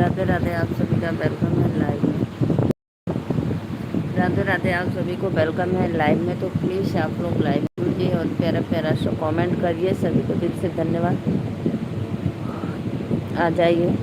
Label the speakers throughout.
Speaker 1: राधे राधे, आप सभी का वेलकम है लाइव में। राधे राधे, आप सभी को वेलकम है लाइव में। तो प्लीज़ आप लोग लाइव जुड़िए और प्यारा प्यारा सा कमेंट करिए। सभी को दिल से धन्यवाद। आ जाइए।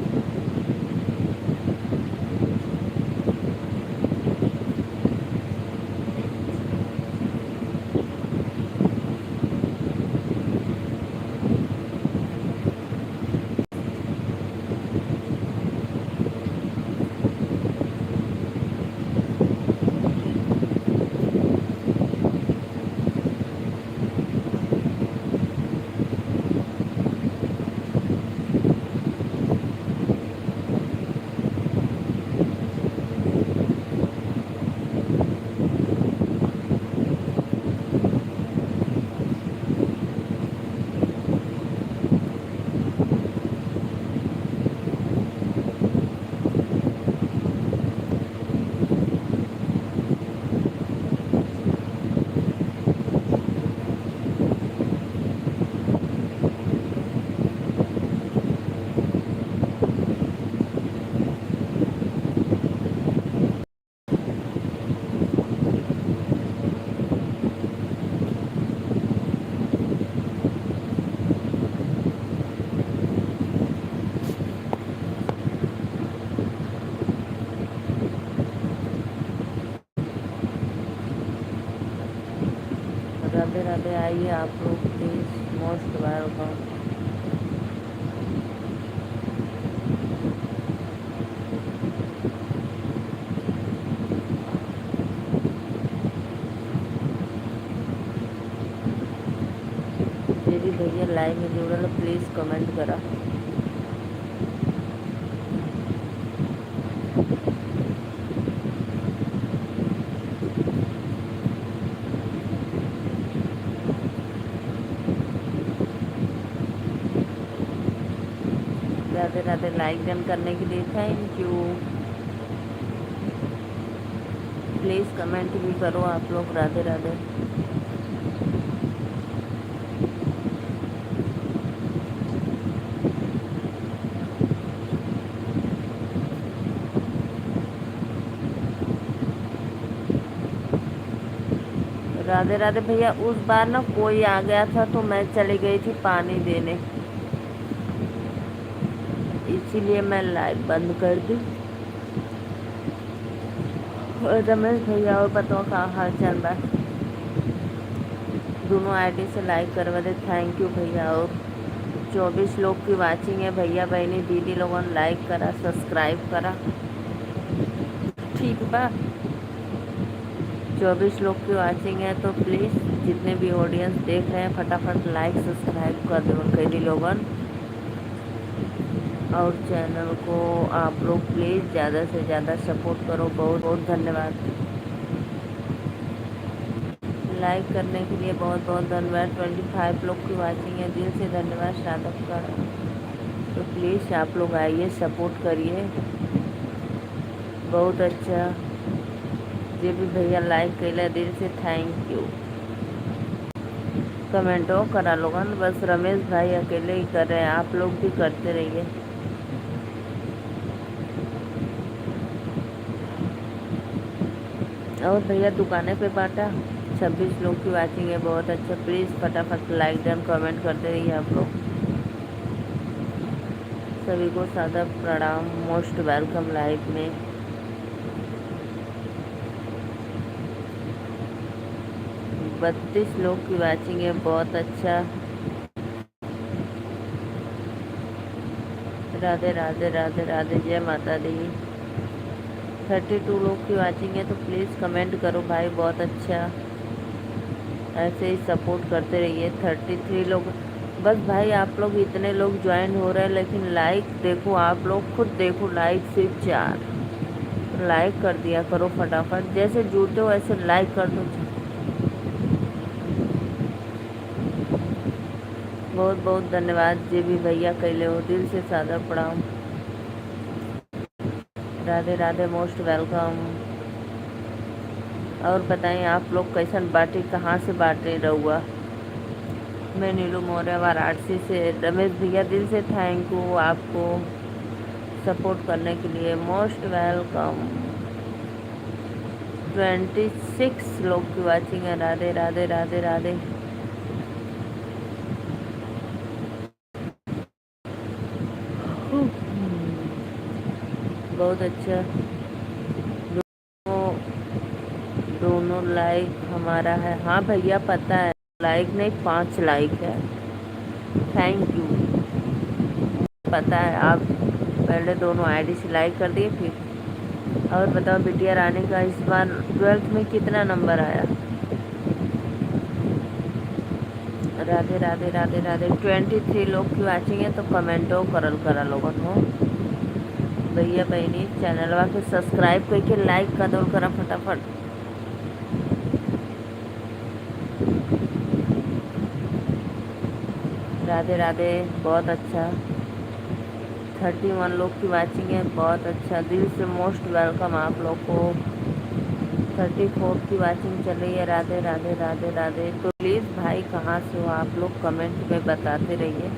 Speaker 1: राधे राधे, आइए आप लोग प्लीज़, मोस्ट वेलकम। मेरी भैया लाइव में जुड़ल, प्लीज़ कमेंट करा। राधे राधे, लाइक डन करने के लिए थैंक यू। प्लीज़ कमेंट भी करो आप लोग। राधे राधे। राधे राधे भैया, उस बार ना कोई आ गया था तो मैं चली गई थी पानी देने, इसीलिए मैं लाइव बंद कर दी। और रमेश भैया और बताओ कहाँ हाल चल रहा है। दोनों आईडी से लाइक करवा दे, थैंक यू भैया। और 24 लोग की वाचिंग है भैया बहनी दीदी लोगों ने लाइक करा, सब्सक्राइब करा, ठीक बा। 24 लोग की वाचिंग है तो प्लीज़ जितने भी ऑडियंस देख रहे हैं फटाफट लाइक सब्सक्राइब कर दो कई लोगन। और चैनल को आप लोग प्लीज़ ज़्यादा से ज़्यादा सपोर्ट करो। बहुत बहुत धन्यवाद। लाइक करने के लिए बहुत बहुत धन्यवाद। 25 लोग की वाचिंग है, दिल से धन्यवाद साधक का। तो प्लीज़ आप लोग आइए, सपोर्ट करिए। बहुत अच्छा। जे भी भैया लाइक कैला दिल से थैंक यू। कमेंटो करा लोगन, बस रमेश भाई अकेले ही कर रहे हैं, आप लोग भी करते रहिए। और भैया दुकाने पे बांटा। 26 लोग की वाचिंग है, बहुत अच्छा। प्लीज़ फटाफट लाइक डन कमेंट करते रहिए आप लोग। सभी को सादर प्रणाम, मोस्ट वेलकम लाइव में। बत्तीस लोग की वाचिंग है, बहुत अच्छा। राधे राधे राधे राधे, जय माता दी। 32 लोग की वाचिंग है तो प्लीज़ कमेंट करो भाई, बहुत अच्छा। ऐसे ही सपोर्ट करते रहिए। 33 लोग, बस भाई आप लोग इतने लोग ज्वाइन हो रहे हैं, लेकिन लाइक देखो, आप लोग खुद देखो, लाइक सिर्फ 4। लाइक कर दिया करो फटाफट, जैसे जुड़ते हो ऐसे लाइक कर दो। बहुत बहुत धन्यवाद जे भी भैया कैले हो, दिल से सादा प्रणाम। Radhe Radhe, most welcome. और बताएं आप लोग कैसन बाटी, कहाँ से बाटे रहुआ। मैं नीलू मौर्य वाराणसी से। रमेश भैया दिल से थैंक यू आपको। सपोर्ट करने के लिए मोस्ट वेलकम। 26 लोग की वाचिंग है। राधे राधे राधे राधे। बहुत अच्छा। दोनों लाइक हमारा है। हाँ भैया पता है, लाइक नहीं 5 लाइक है। Thank you. पता है, आप पहले दोनों आईडी से लाइक कर दिए फिर। और बताओ बिटिया रानी का इस बार 12th में कितना नंबर आया? राधे राधे राधे राधे। 23 लोग की वाचिंग है तो कमेंटो करल करा लोगन हो। भैया बहनी चैनलवा के सब्सक्राइब करके लाइक कर दो करा फटाफट। राधे राधे। बहुत अच्छा। 31 लोग की वाचिंग है। बहुत अच्छा, दिल से मोस्ट वेलकम आप लोग को। 34 की वाचिंग चल रही है। राधे राधे राधे राधे। तो प्लीज़ भाई कहाँ से हो आप लोग कमेंट में बताते रहिए।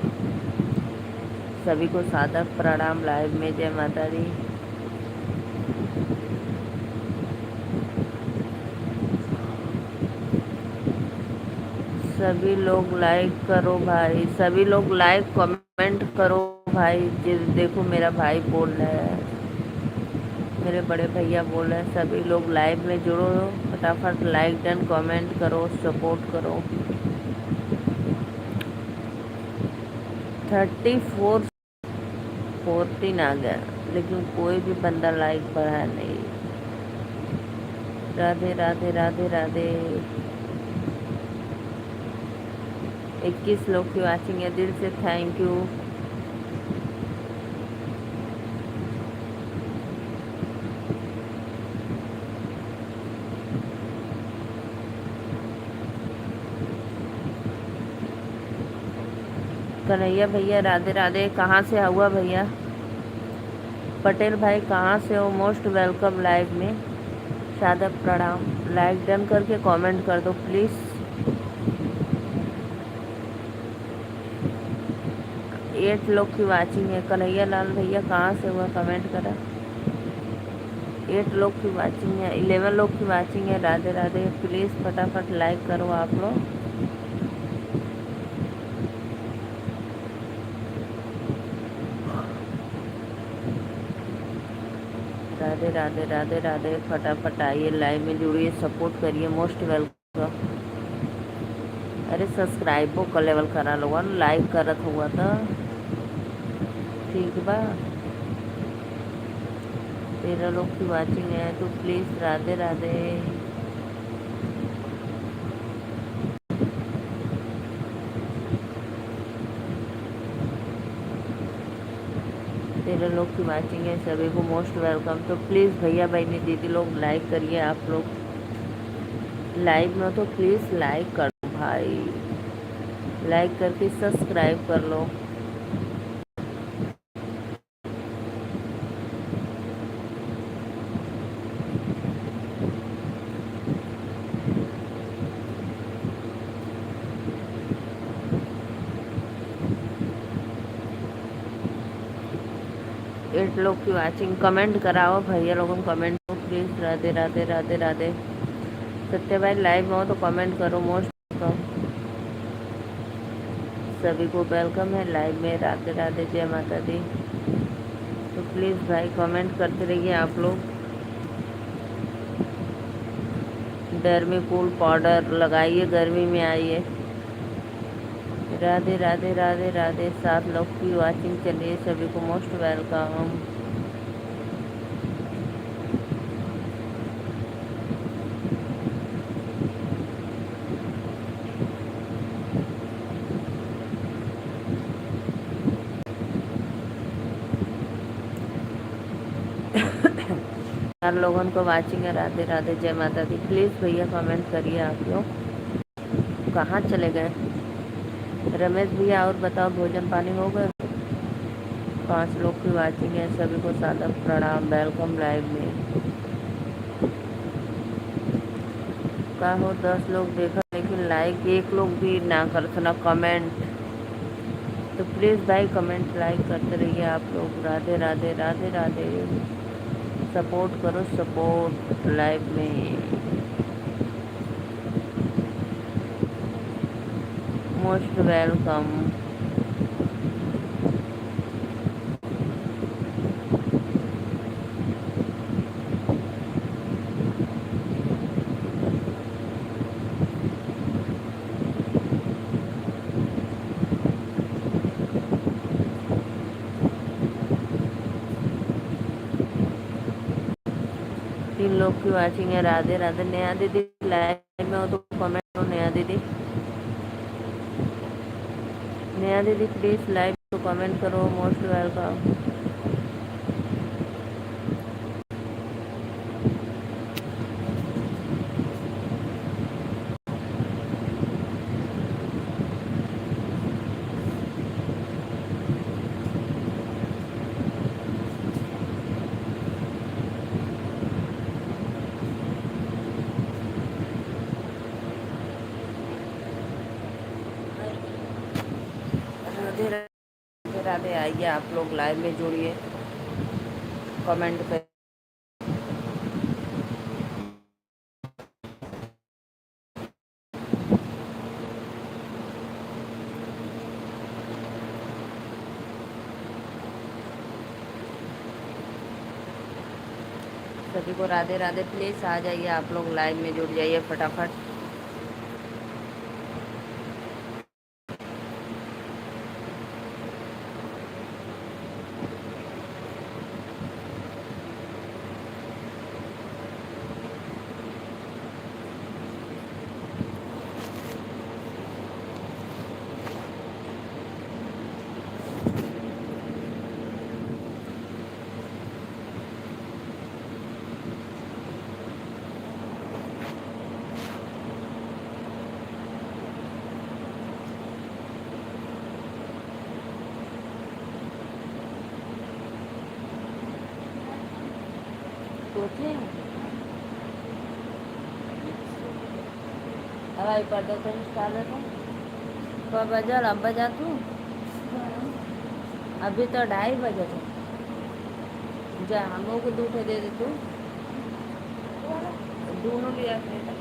Speaker 1: सभी को सादर प्रणाम लाइव में। जय माता दी। सभी लोग लाइक करो भाई, सभी लोग लाइक कमेंट करो भाई। देखो मेरा भाई बोल रहा है, मेरे बड़े भैया बोल रहे हैं सभी लोग लाइव में जुड़ो, फटाफट लाइक डन कमेंट करो, सपोर्ट करो। 34 14 आ गया लेकिन कोई भी बंदा लाइक बढ़ा नहीं। राधे राधे राधे राधे। 21 लोग की वाचिंग है। दिल से थैंक यू। कन्हैया भैया राधे राधे। कहाँ से हुआ भैया? पटेल भाई कहाँ से हो? मोस्ट वेलकम लाइव में। सादर प्रणाम। लाइक डन करके कमेंट कर दो प्लीज़। 8 लोग की वाचिंग है। कन्हैया लाल भैया कहाँ से हुआ कमेंट करा। 8 लोग की वाचिंग है। 11 लोग की वाचिंग है। राधे राधे। प्लीज़ फटाफट लाइक करो आप लोग। राधे राधे राधे राधे। फटाफट आइए लाइव में जुड़िए, सपोर्ट करिए, मोस्ट वेलकम। अरे सब्सक्राइबो का लेवल करा लोग, लाइक करत हुआ था ठीक बा। 13 लोग की वाचिंग है तो प्लीज़ राधे राधे। 13 लोग की वाचिंग है। सभी को मोस्ट वेलकम। तो प्लीज़ भैया बहनी दीदी लोग लाइक करिए। आप लोग लाइव में हो तो प्लीज़ लाइक कर दो भाई, लाइक करके सब्सक्राइब कर लो। एट लोग की वाचिंग। कमेंट कराओ भैया लोगों को, कमेंट करो प्लीज़। राधे राधे राधे राधे। सत्य भाई लाइव में हो तो कमेंट करो, मोस्ट वेलकम। सभी को वेलकम है लाइव में। राधे राधे। जय माता दी। तो प्लीज़ भाई कमेंट करते रहिए आप लोग। डर्मी कूल पाउडर लगाइए, गर्मी में आइए। राधे राधे राधे राधे। 7 लोग की वाचिंग चलिए। सभी को मोस्ट वेलकम। हर लोगों को वाचिंग है। राधे राधे। जय माता दी। प्लीज़ भैया कमेंट करिए आप लोग। कहाँ चले गए रमेश भैया? और बताओ भोजन पानी हो गए? 5 लोग की वाचिंग है। सभी को सादर प्रणाम, वेलकम लाइव में। का हो 10 लोग देखा लेकिन लाइक एक लोग भी ना कर ना कमेंट। तो प्लीज़ भाई कमेंट लाइक करते रहिए आप लोग। राधे राधे राधे राधे। सपोर्ट करो, सपोर्ट लाइव में। Most welcome. 3 लोग की वॉचिंग है। राधे राधे। नया दीदी लाइव में हो तो कमेंट करो। नया दीदी, नया दीदी प्लीज़ लाइव तो कमेंट करो। Most welcome. राधे राधे राधे। आइए आप लोग लाइव में जुड़िए, कमेंट कर। सभी को राधे राधे। प्लीज़ आ जाइए आप लोग लाइव में जुड़ जाइए फटाफट। सोचें हवाई पर्दा तो इंस्टॉल है। कब बजल? अब बजा तू? अभी तो 2:30 बजे थे। जा हम लोग को दूठे दे दे तू। दोनों लिया बेटा।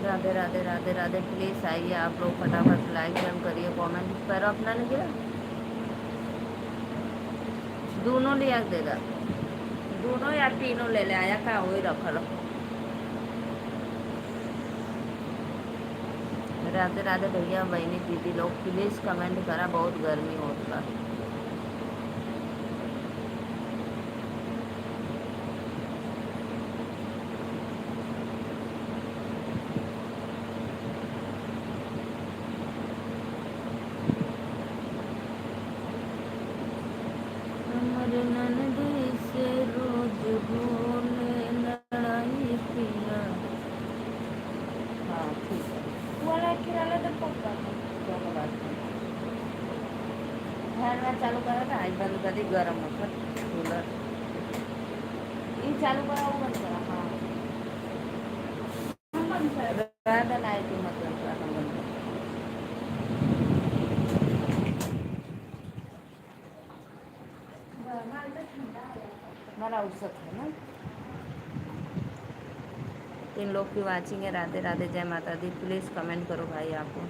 Speaker 1: राधे राधे राधे राधे। प्लीज़ आइए आप लोग फटाफट। लाइक एंड करिए, कमेंट पर अपना नहीं गिरा। दोनों लिया देगा। दोनों या तीनों ले ले आया का वही रख लो। राधे राधे भैया बहनी दीदी लोग प्लीज़ कमेंट करा। बहुत गर्मी होता। हमारे ननदी से रोज बोले लड़ाई पिया। हाँ ठीक है। वाला किराना तो पक्का दोनों बात फैन में चालू करा था। आज बंद कर दी। गर्म होता कूलर। ये चालू करा वो बंद करा। हाँ राधा लाए थी मतलब राधा बंद करा। हमारा उत्सव है ना। 3 लोग की वाचिंग है। राधे राधे। जय माता दी। प्लीज़ कमेंट करो भाई आपको।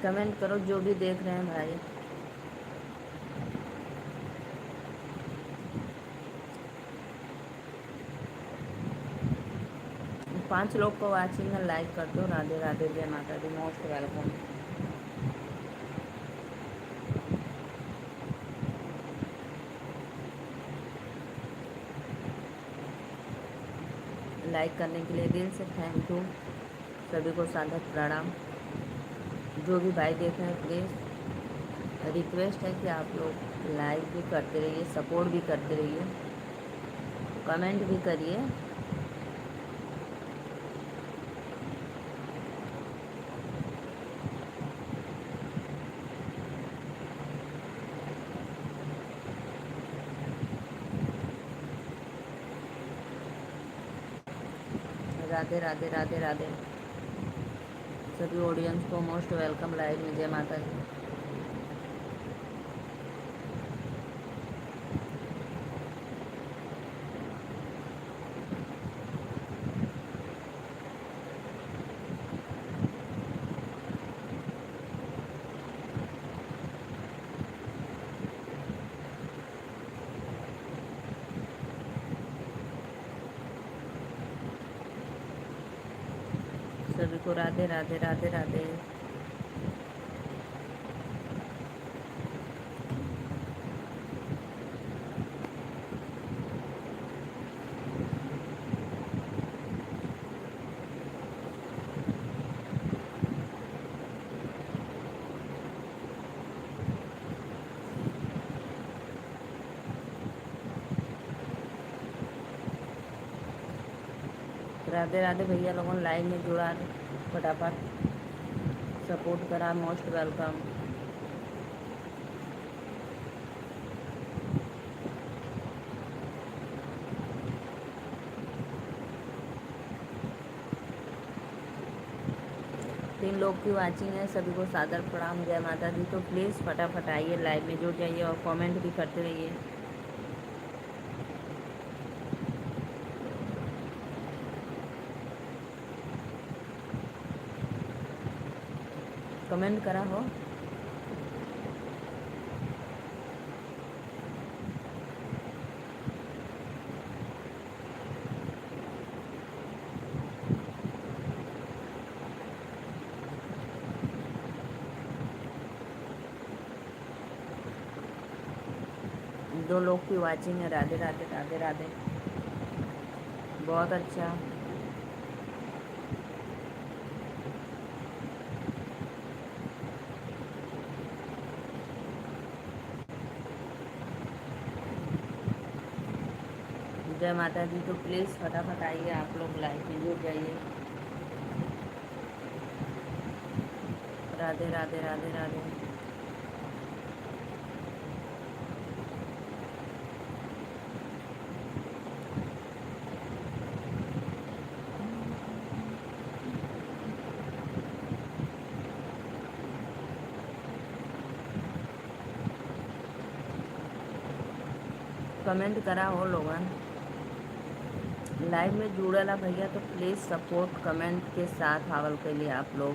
Speaker 1: कमेंट करो जो भी देख रहे हैं भाई। 5 लोग को वाचिंग है। लाइक कर दो। राधे राधे। जय माता दी। Most welcome. लाइक करने के लिए दिल से थैंक यू। सभी को सादर प्रणाम। जो भी भाई देख रहे हैं प्लीज़ रिक्वेस्ट है कि आप लोग लाइक भी करते रहिए, सपोर्ट भी करते रहिए, कमेंट भी करिए। राधे राधे राधे राधे। सभी ऑडियंस को मोस्ट वेलकम लाइव में। जय माता दी। सभी को राधे राधे राधे राधे। राधे राधे भैया लोगों लाइव में जुड़ा फटाफट सपोर्ट करा। Most welcome. तीन लोग की वाचिंग है, सभी को सादर प्रणाम। जय माता दी। तो प्लीज़ फटाफट आइए, लाइव में जुड़ जाइए और कमेंट भी करते रहिए। कमेंट करा हो। दो लोग की वाचिंग है। राधे राधे राधे राधे। बहुत अच्छा। जय माता दी। तो प्लीज़ फटाफट आइए, आप लोग लाइव में जुड़ जाइए। राधे राधे राधे राधे। कमेंट करा हो लोगन। लाइव में जुड़ेला भैया तो प्लीज़ सपोर्ट कमेंट के साथ हावल के लिए आप लोग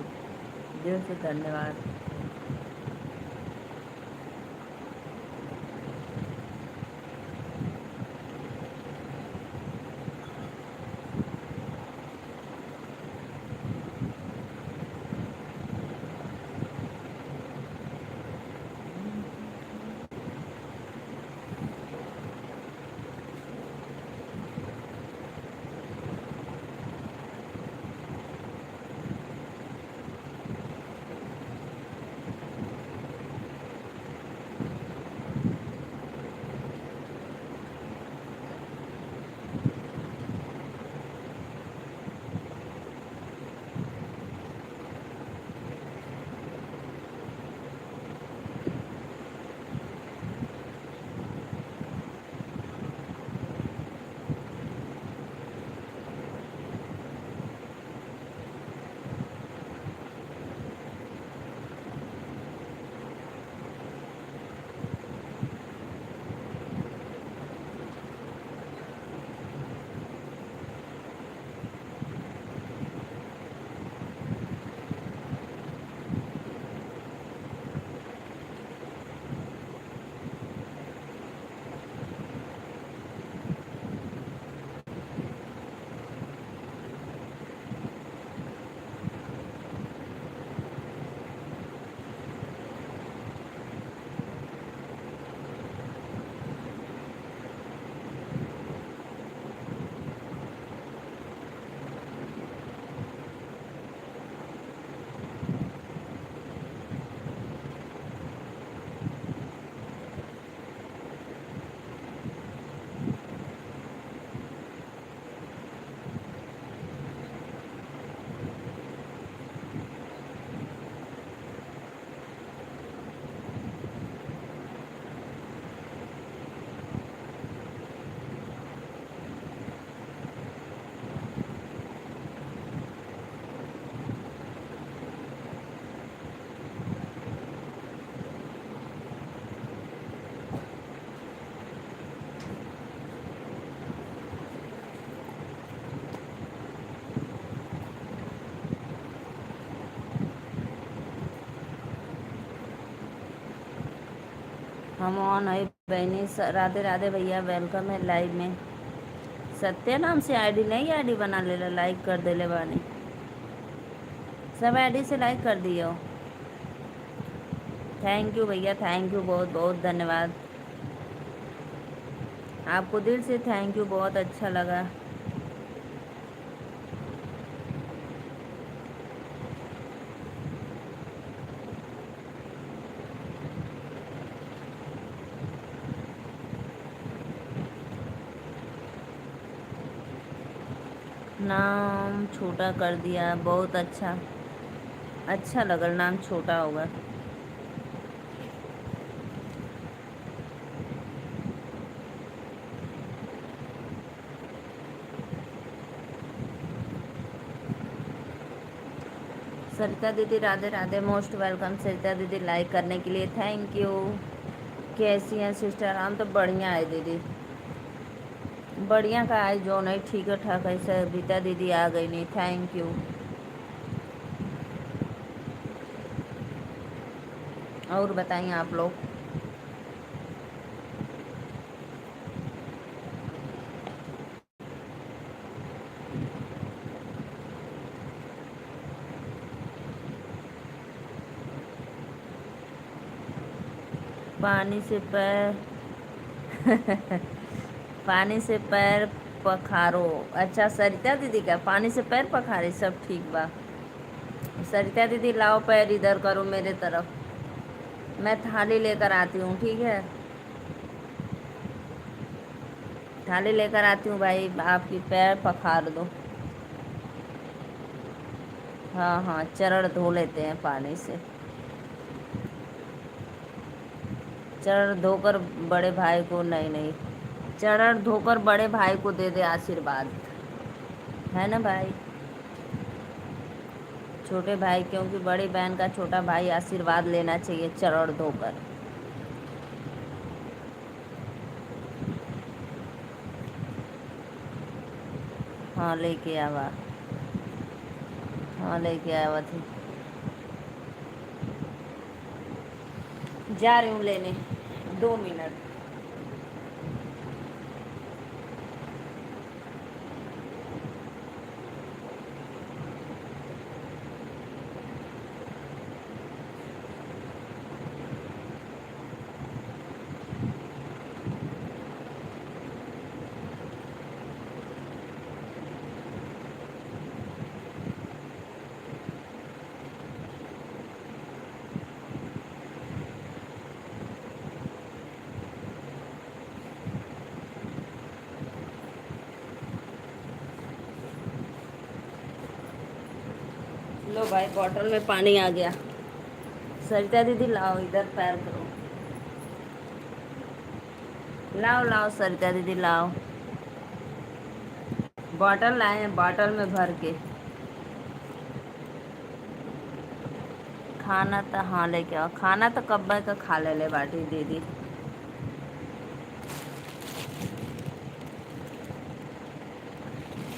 Speaker 1: दिल से धन्यवाद। हम ऑन है बहनी। राधे राधे भैया, वेलकम है लाइव में। सत्य नाम से आईडी नहीं, आईडी बना ले ला, लाइक कर दे ले बानी। सब आईडी से लाइक कर दियो। थैंक यू भैया, थैंक यू, बहुत बहुत धन्यवाद आपको, दिल से थैंक यू, बहुत अच्छा लगा। नाम छोटा कर दिया, बहुत अच्छा, अच्छा लगल, नाम छोटा होगा। सरिता दीदी राधे राधे, मोस्ट वेलकम सरिता दीदी, लाइक करने के लिए थैंक यू। कैसी हैं सिस्टर? हम तो बढ़िया है दीदी, बढ़िया का है जो नहीं, ठीक है ठाक है। सरिता दीदी आ गई नहीं, थैंक यू। और बताइए आप लोग। पानी से पैर पानी से पैर पखारो। अच्छा सरिता दीदी का पानी से पैर पखारे, सब ठीक बा। सरिता दीदी लाओ पैर इधर करो मेरे तरफ, मैं थाली लेकर आती हूँ, ठीक है? थाली लेकर आती हूँ भाई, आपकी पैर पखार दो। हाँ हाँ, चरण धो लेते हैं पानी से। चरण धोकर बड़े भाई को, नहीं नहीं, चरण धोकर बड़े भाई को दे दे आशीर्वाद, है ना भाई? छोटे भाई, क्योंकि बड़ी बहन का छोटा भाई आशीर्वाद लेना चाहिए चरण धोकर। हाँ लेके आवा, हाँ लेके आवा थी, जा रही हूँ लेने, 2 मिनट। लो भाई, बॉटल में पानी आ गया। सरिता दीदी लाओ इधर, पैर करो, लाओ लाओ सरिता दीदी लाओ, बॉटल लाए हैं, बॉटल में भर के। खाना तो हाँ लेके आओ, खाना तो कब का खा ले बाटी दीदी।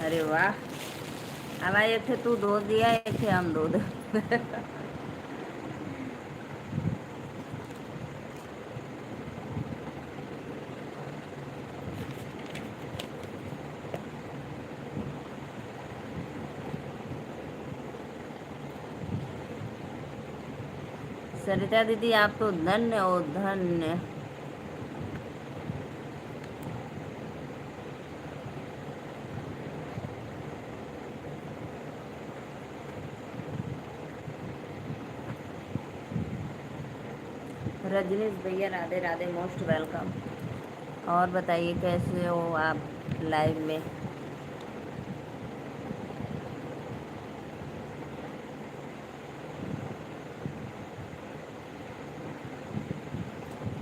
Speaker 1: अरे वाह, अब भाई एक थे तू दो दिया, एक थे हम दो दे। सरिता दीदी आप तो धन्य हो, धन्य। रजनीश भैया राधे राधे, मोस्ट वेलकम। और बताइए कैसे हो आप लाइव में?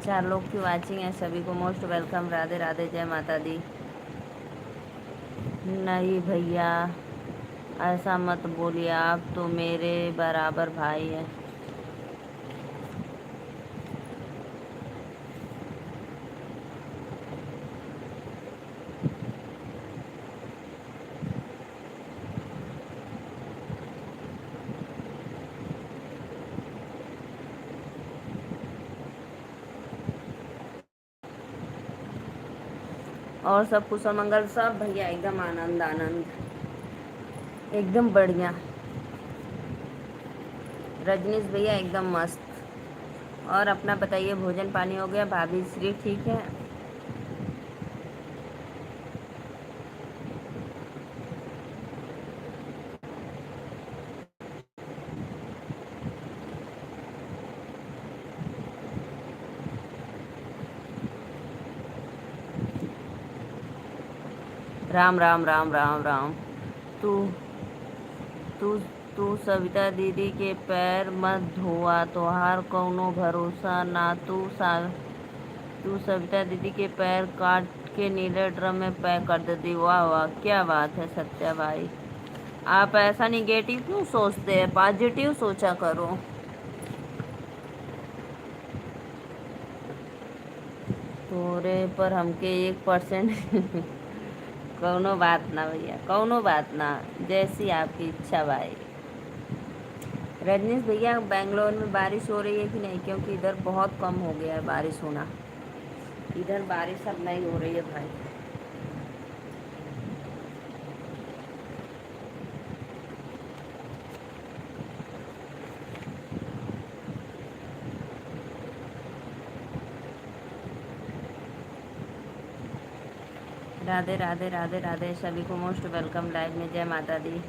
Speaker 1: चार लोग की वाचिंग है, सभी को मोस्ट वेलकम, राधे राधे, जय माता दी। नहीं भैया ऐसा मत बोलिए, आप तो मेरे बराबर भाई हैं। और सब कुशल मंगल, सब भैया एकदम आनंद आनंद, एकदम बढ़िया। रजनीश भैया एकदम मस्त। और अपना बताइए, भोजन पानी हो गया? भाभी श्री ठीक है? राम राम राम राम राम। तू तू तू सविता दीदी के पैर मत धोआ, तोहार कौनो भरोसा ना। तू सविता दीदी के पैर काट के नीले ड्रम में पैक कर देती। वाह वाह, क्या बात है सत्या भाई। आप ऐसा निगेटिव क्यों सोचते हैं, पॉजिटिव सोचा करो। तोरे पर हमके 1%। कौनो बात ना भैया, कौनो बात ना, जैसी आपकी इच्छा भाई। रजनीश भैया, बेंगलोर में बारिश हो रही है कि नहीं? क्योंकि इधर बहुत कम हो गया है बारिश होना। इधर बारिश अब नहीं हो रही है भाई। राधे राधे राधे राधे, सभी को मोस्ट वेलकम लाइव में। जय माता दी।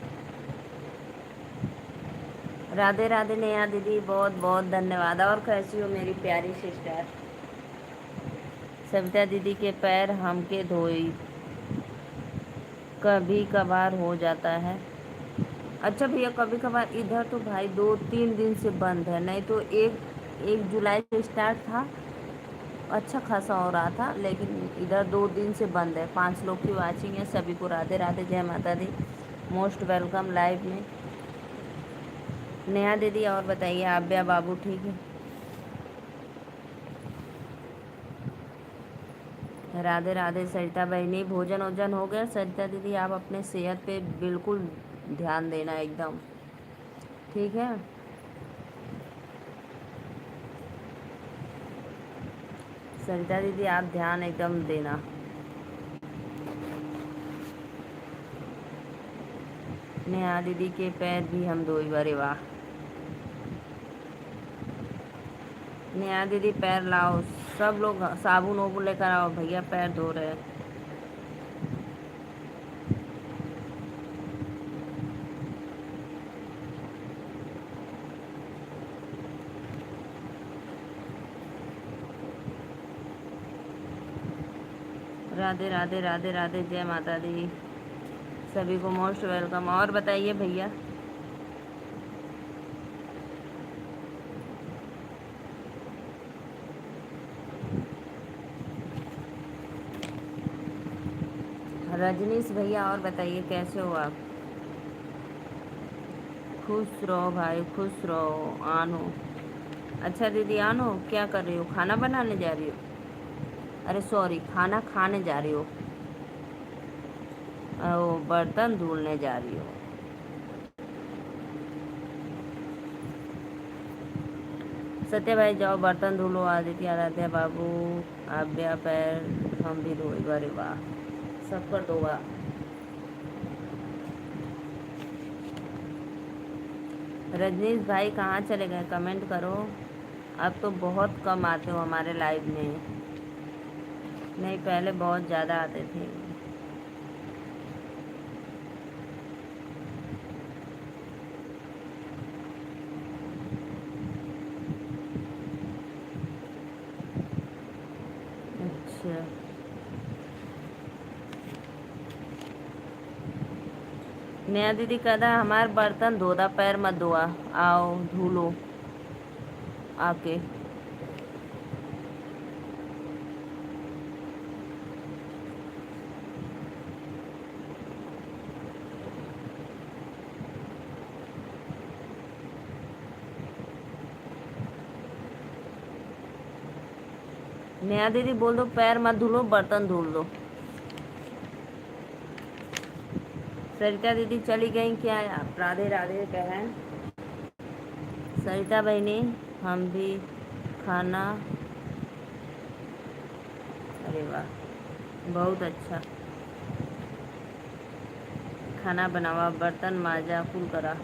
Speaker 1: राधे राधे नेहा दीदी, बहुत बहुत धन्यवाद। और कैसी हो मेरी प्यारी सिस्टर? सविता दीदी के पैर हमके धोई, कभी कभार हो जाता है। अच्छा भैया, कभी कभार इधर तो भाई 2-3 दिन से बंद है, नहीं तो 1 जुलाई से स्टार्ट था, अच्छा खासा हो रहा था। लेकिन इधर 2 दिन से बंद है। 5 लोग की वाचिंग है। सभी को राधे राधे, जय माता दी, मोस्ट वेलकम लाइव में। नेहा दीदी और बताइए, आव्या बाबू ठीक है? राधे राधे सरिता बहनी, भोजन वोजन हो गया? सरिता दीदी आप अपने सेहत पे बिल्कुल ध्यान देना एकदम, ठीक है? सरिता दीदी आप ध्यान एकदम देना। नेहा दीदी के पैर भी हम धोई, अरे वाह। नेहा दीदी पैर लाओ, सब लोग साबुन वोबुन लेकर आओ, भैया पैर धो रहे हैं। राधे राधे राधे राधे, जय माता दी, सभी को मोस्ट वेलकम। और बताइए भैया। रजनीश भैया और बताइए, कैसे हो आप? खुश रहो भाई, खुश रहो। आनो। अच्छा दीदी आनो, क्या कर रही हो? खाना बनाने जा रही हो? अरे सॉरी, खाना खाने जा रही हो? ओ, बर्तन धुलने जा रही हो? सत्या भाई जाओ बर्तन धुलो। आदित्य आराध्या बाबू, आव्या पैर हम भी धोए, अरे वाह, सब कर दो वाह। रजनीश भाई कहाँ चले गए? कमेंट करो। अब तो बहुत कम आते हो हमारे लाइव में, नहीं पहले बहुत ज़्यादा आते थे। अच्छा, नेहा दीदी कहता है हमारे बर्तन धोदा, पैर मत धोआ, आओ धुलो आके। नेहा दीदी बोल दो पैर मत धुलो, बर्तन धुल दो। सरिता दीदी चली गई क्या? आप राधे राधे बहन। सरिता बहनी, हम भी खाना, अरे वाह, बहुत अच्छा। खाना बनावा, बर्तन माजा, कुल करा।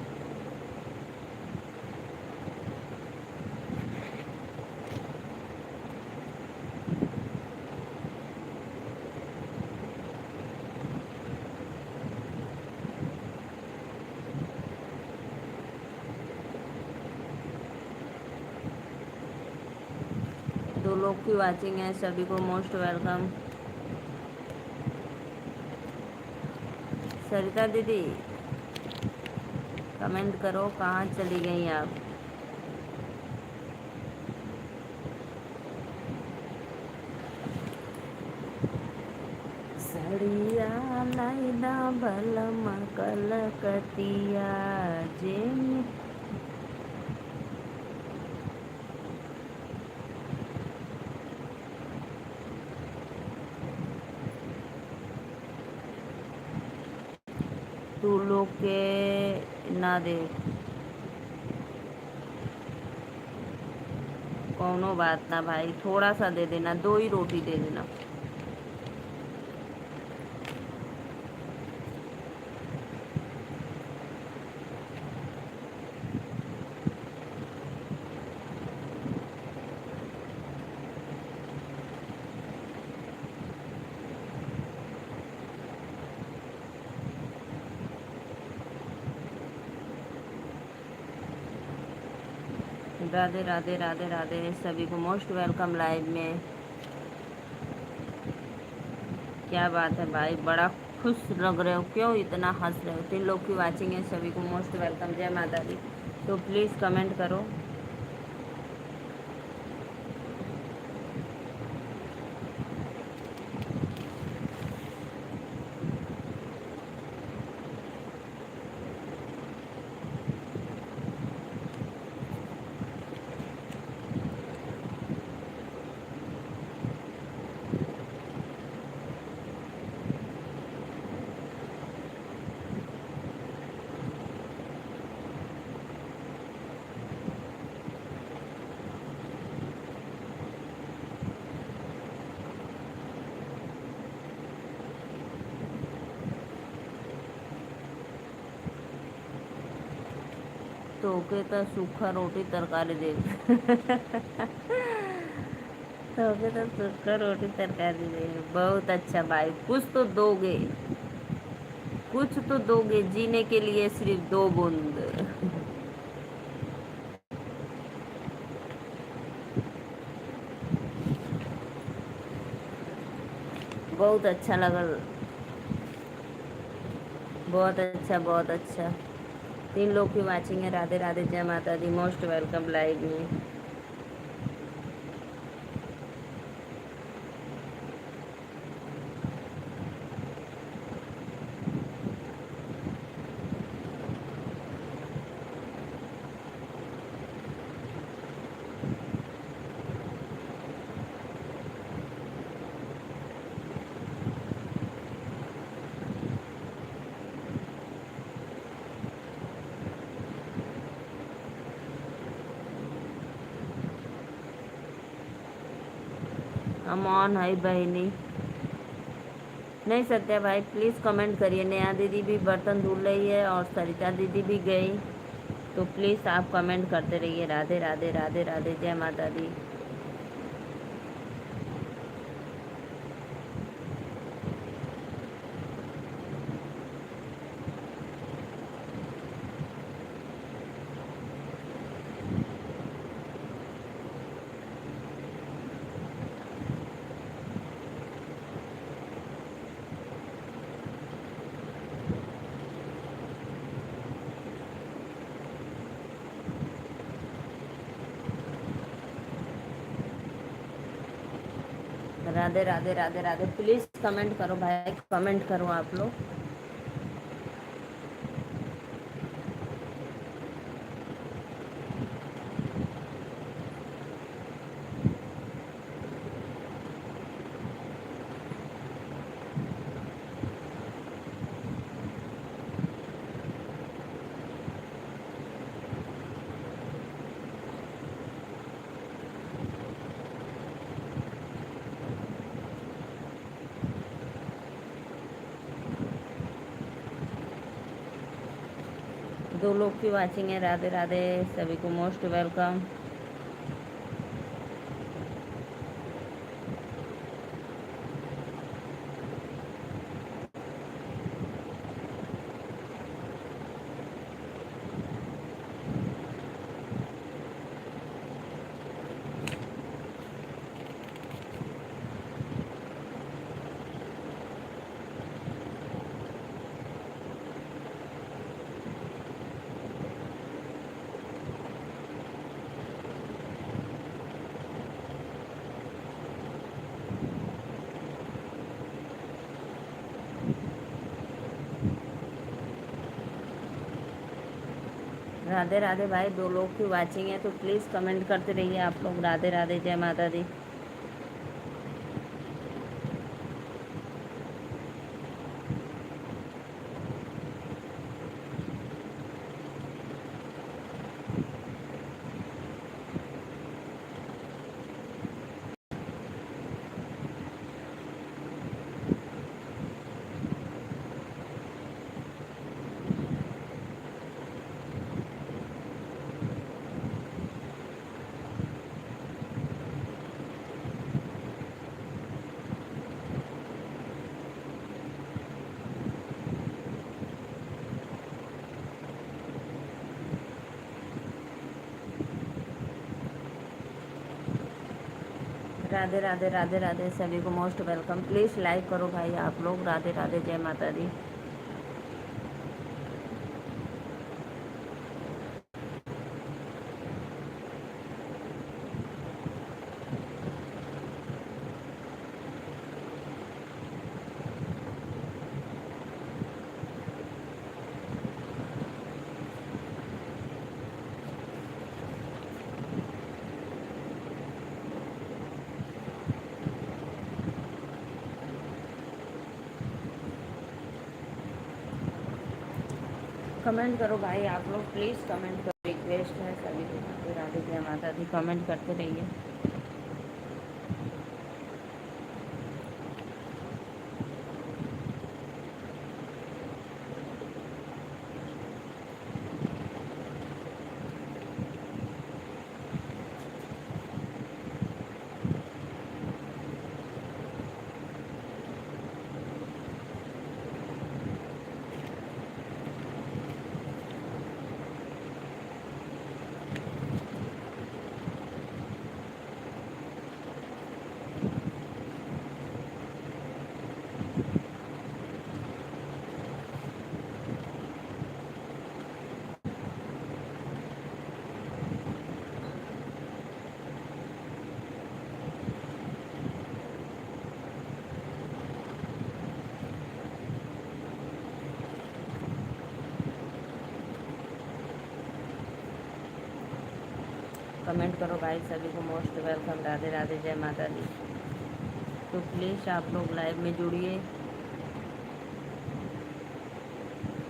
Speaker 1: दो लोग की वाचिंग है, सभी को मोस्ट वेलकम। सरिता दीदी कमेंट करो, कहाँ चली गई आप? सड़िया लाइदा बलम कलकतिया जेम। तू लोग के ना दे, कौनो बात ना भाई, थोड़ा सा दे देना, दो ही रोटी दे देना। राधे राधे राधे राधे, सभी को मोस्ट वेलकम लाइव में। क्या बात है भाई, बड़ा खुश लग रहे हो, क्यों इतना हंस रहे हो? 3 लोग की वाचिंग है, सभी को मोस्ट वेलकम, जय माता दी। तो प्लीज़ कमेंट करो। तो ओके, तो सूखा रोटी तरकारी दे तो ओके, तो सूखा रोटी तरकारी दे। बहुत अच्छा भाई, कुछ तो दोगे, कुछ तो दोगे, जीने के लिए सिर्फ 2 बूंद। बहुत अच्छा लगा, बहुत अच्छा बहुत अच्छा। 3 लोग की वाचिंग है, राधे राधे, जय माता दी, मोस्ट वेलकम लाइव में। हम ऑन है बहनी। नहीं सत्या भाई, प्लीज़ कमेंट करिए। नेहा दीदी भी बर्तन धुल रही है और सरिता दीदी भी गई, तो प्लीज़ आप कमेंट करते रहिए। राधे राधे राधे राधे, जय माता दी। राधे राधे राधे राधे, प्लीज़ कमेंट करो भाई, कमेंट करो आप लोग। दो लोग की वाचिंग है। राधे राधे, सभी को मोस्ट वेलकम। राधे राधे भाई, दो लोग की वाचिंग है तो प्लीज़ कमेंट करते रहिए आप लोग। राधे राधे, जय माता दी। राधे राधे, राधे राधे, सभी को मोस्ट वेलकम। प्लीज़ लाइक करो भाई आप लोग। राधे राधे, जय माता दी। कमेंट करो भाई आप लोग, प्लीज़ कमेंट करो। रिक्वेस्ट है सभी को। राधे राधे, जय माता दी। कमेंट करते रहिए। कमेंट करो भाई, सभी को मोस्ट वेलकम। राधे राधे, जय माता दी। तो प्लीज़ आप लोग लाइव में जुड़िए।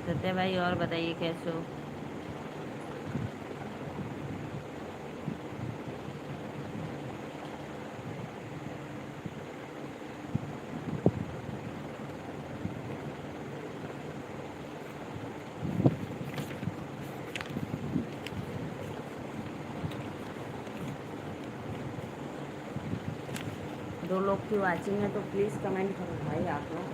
Speaker 1: सत्या भाई, और बताइए कैसे हो। दो लोग की वाचिंग है तो प्लीज़ कमेंट करो भाई आप लोग।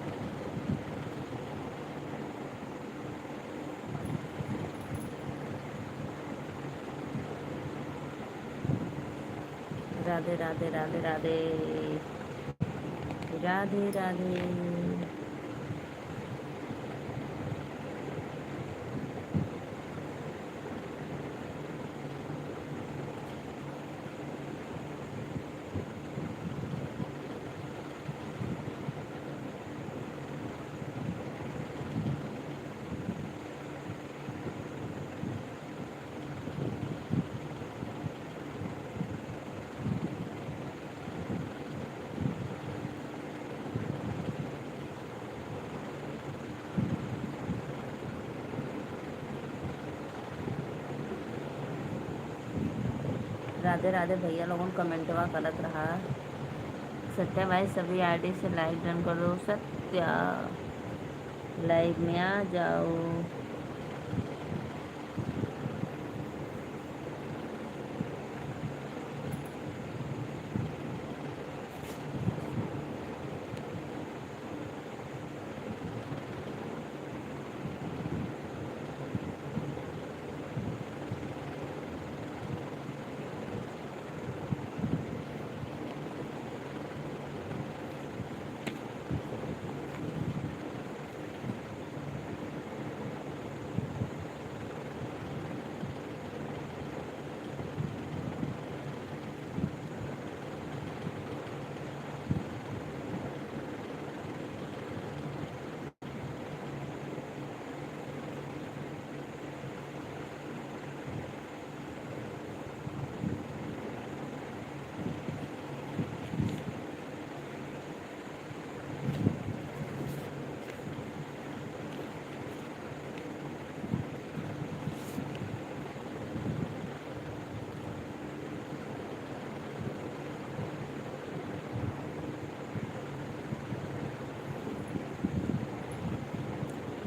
Speaker 1: राधे राधे, राधे राधे, राधे राधे। राधे राधे भैया लोगों कमेंटवा गलत रहा। सत्या भाई, सभी आईडी से लाइक डन कर दो। सत्या, लाइव में आ जाओ।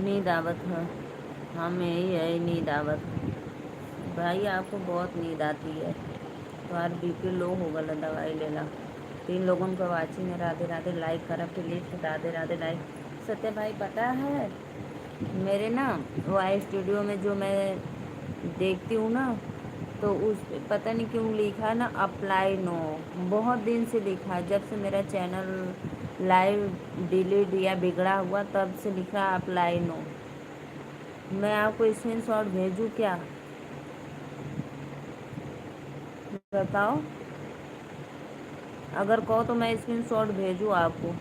Speaker 1: नींद आवत है। हम यही है नींद आवत। भाई आपको बहुत नींद आती है। तुम्हारा बीपी लो हो गला, दवाई ले ला। 3 लोगों को वाचिंग है। राधे राधे, लाइक करा प्लीज। राधे राधे लाइक। सत्य भाई पता है मेरे ना वाई स्टूडियो में जो मैं देखती हूँ ना, तो उस पे पता नहीं क्यों लिखा है ना अप्लाई नो। बहुत दिन से लिखा है, जब से मेरा चैनल लाइव डिलीट या बिगड़ा हुआ तब से लिखा है अप्लाई नो। मैं आपको स्क्रीनशॉट भेजूँ क्या? बताओ। अगर कहो तो मैं स्क्रीनशॉट भेजूँ आपको,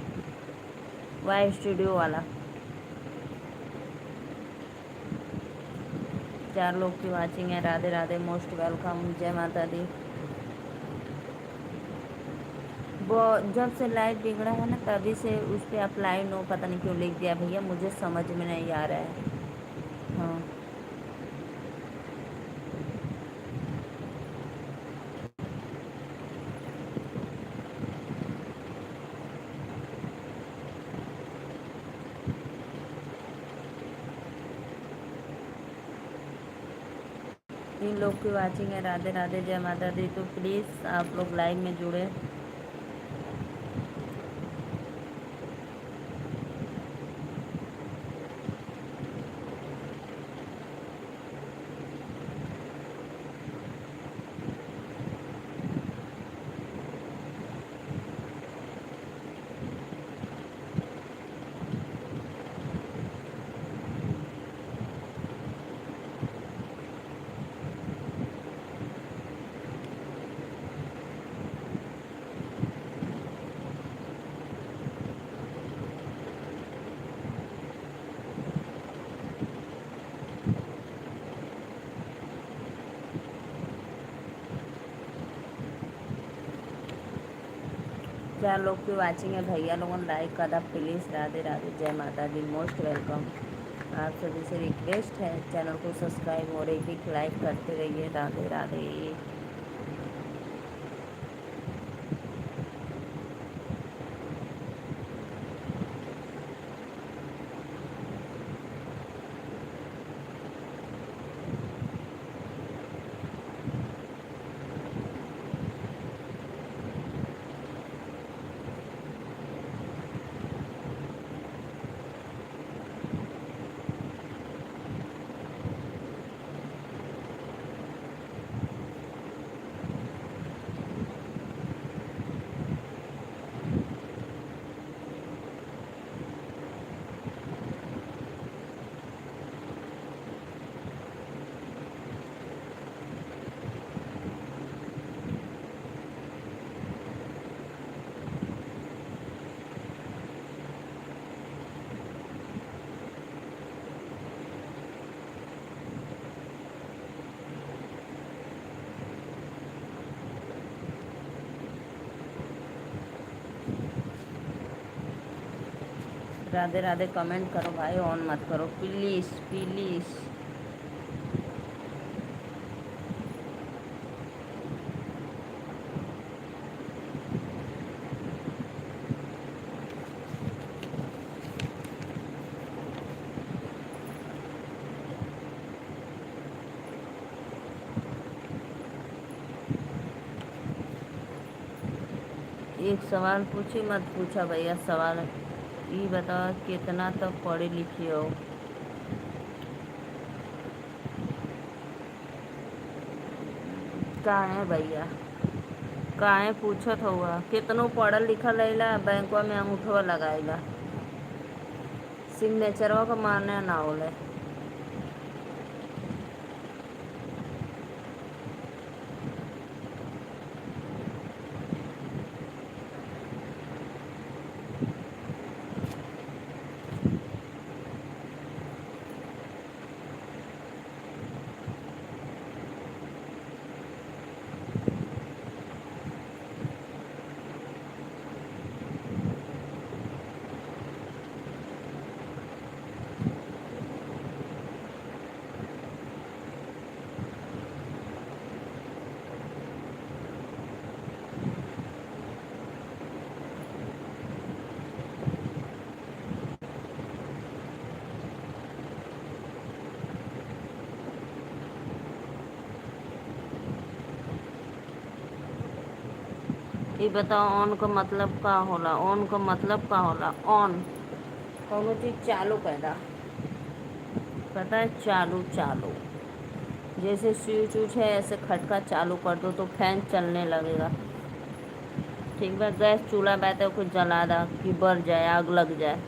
Speaker 1: वाई स्टूडियो वाला। 4 लोग की वाचिंग है। राधे राधे, मोस्ट वेलकम, जय माता दी। वो जब से लाइव बिगड़ा है ना तभी से उस पर अप्लाई नो पता नहीं क्यों लिख दिया भैया, मुझे समझ में नहीं आ रहा है। हाँ। 3 लोग की वाचिंग है। राधे राधे, जय माता दी। तो प्लीज़ आप लोग लाइव में जुड़े। चार लोग की वाचिंग है भैया, लोगों ने लाइक करा प्लीज़। राधे राधे, जय माता दी, मोस्ट वेलकम। आप सभी से रिक्वेस्ट है चैनल को सब्सक्राइब और एक लाइक करते रहिए। राधे राधे। राधे राधे, कमेंट करो भाई, ऑन मत करो प्लीज़ प्लीज़। एक सवाल पूछी मत पूछा भैया, सवाल ये बताओ कितना तक पढ़े लिखे हो? कहाँ है भैया? कहाँ है पूछत हुआ? कितनों पढ़ल लिखल रहेला, बैंकवा में अंगूठवा लगाएला, सिग्नेचरवा का माने ना होले। ये बताओ ऑन का मतलब का होला? ऑन का मतलब का होला? ऑन कौनो चीज चालू पैदा, पता है? चालू चालू, जैसे स्विच उच है ऐसे खटका चालू कर दो तो फैन चलने लगेगा। ठीक बा, गैस चूल्हा बैठे कुछ जला दा कि बर जाए, आग लग जाए।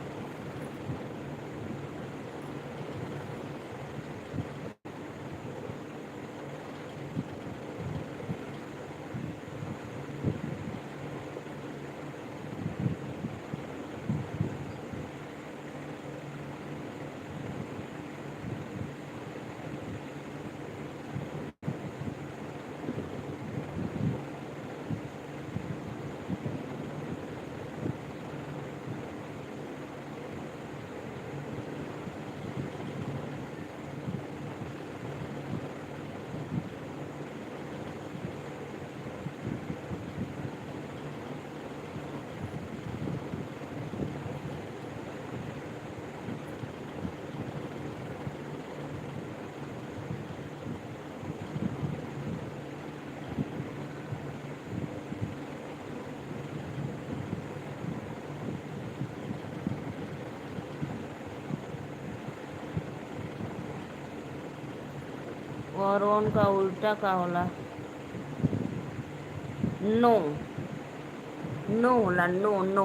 Speaker 1: और ऑन का उल्टा का होला? नो, नो होला, नो नो।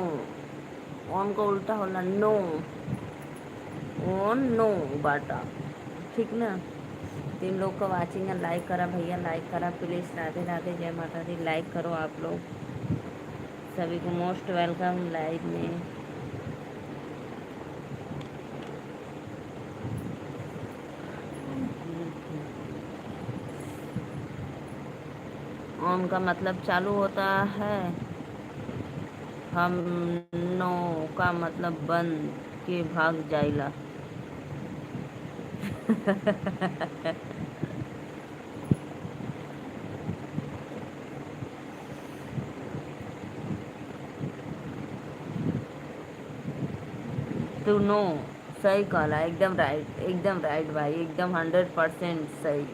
Speaker 1: ऑन का उल्टा होला नो, ऑन नो बाटा। ठीक ना? तीन लोग का वाचिंग है, लाइक करा भैया, लाइक करा प्लीज़। राधे राधे, जय माता दी। लाइक करो आप लोग, सभी को मोस्ट वेलकम लाइव में। ऑन का मतलब चालू होता है, हम नो का मतलब बंद के भाग जाइला। टू नो, सही कहला, एकदम राइट, एकदम राइट भाई, एकदम 100% सही।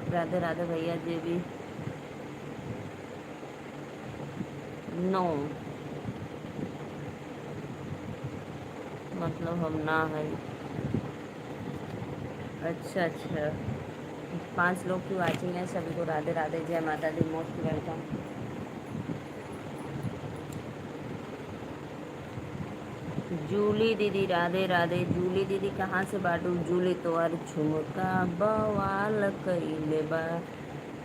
Speaker 1: राधे राधे भैया जी भी। नो मतलब हम ना है। अच्छा अच्छा, 5 लोग की वाचिंग है, सभी को राधे राधे, जय माता दी, मोस्ट वेलकम। जूली दीदी राधे राधे। जूली दीदी कहाँ से बाटू? जूली तो और झुमका बवाल कइले बा।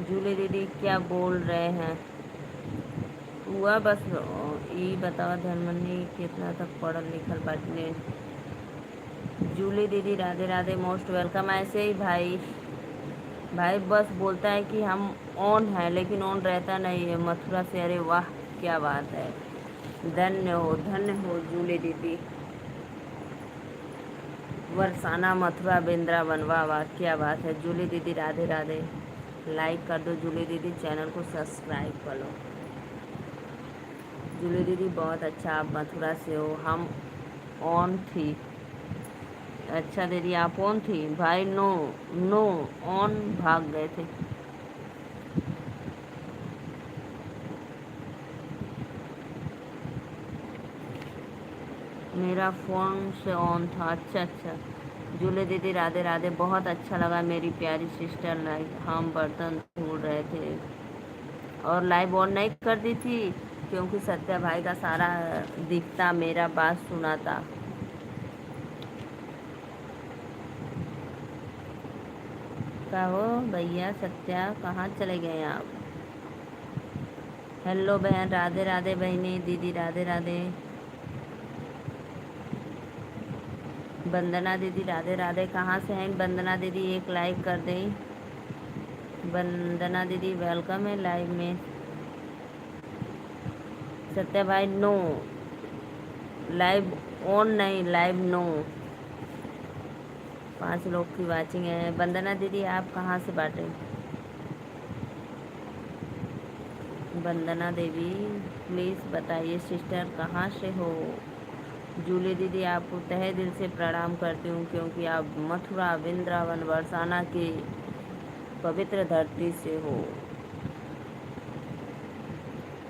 Speaker 1: जूली दीदी क्या बोल रहे हैं? हुआ बस ई बतावा धर्मनी कितना तक पढ़ल लिखल बाटने? जूली दीदी राधे राधे, मोस्ट वेलकम। ऐसे ही भाई, भाई बस बोलता है कि हम ऑन है लेकिन ऑन रहता नहीं है। मथुरा से, अरे वाह क्या बात है, धन्य हो जूली दीदी। बरसाना, मथुरा, वृंदावन, वाह वाह क्या बात है। जूली दीदी राधे राधे, लाइक कर दो जूली दीदी, चैनल को सब्सक्राइब कर लो। जूली दीदी बहुत अच्छा, आप मथुरा से हो, हम ऑन थी। अच्छा दीदी आप ऑन थी भाई? नो नो, ऑन भाग गए थे। मेरा फ़ोन से ऑन था। अच्छा अच्छा, जूली दीदी राधे राधे, बहुत अच्छा लगा मेरी प्यारी सिस्टर। लाइक हम बर्तन धो रहे थे और लाइव ऑन नहीं कर दी थी, क्योंकि सत्या भाई का सारा दिखता, मेरा बात सुनाता। कहो भैया सत्या, कहाँ चले गए आप? हेलो बहन, राधे राधे बहनी, दीदी राधे राधे। वंदना दीदी राधे राधे, कहाँ से हैं वंदना दीदी? एक लाइक कर दें। वंदना दीदी वेलकम है लाइव में। सत्या भाई नो, लाइव ऑन नहीं, लाइव नो। 5 लोग की वाचिंग है। वंदना दीदी आप कहाँ से बांटे? वंदना देवी प्लीज़ बताइए सिस्टर कहाँ से हो? जूली दीदी आपको तहे दिल से प्रणाम करती हूँ, क्योंकि आप मथुरा वृंदावन बरसाना की पवित्र धरती से हो।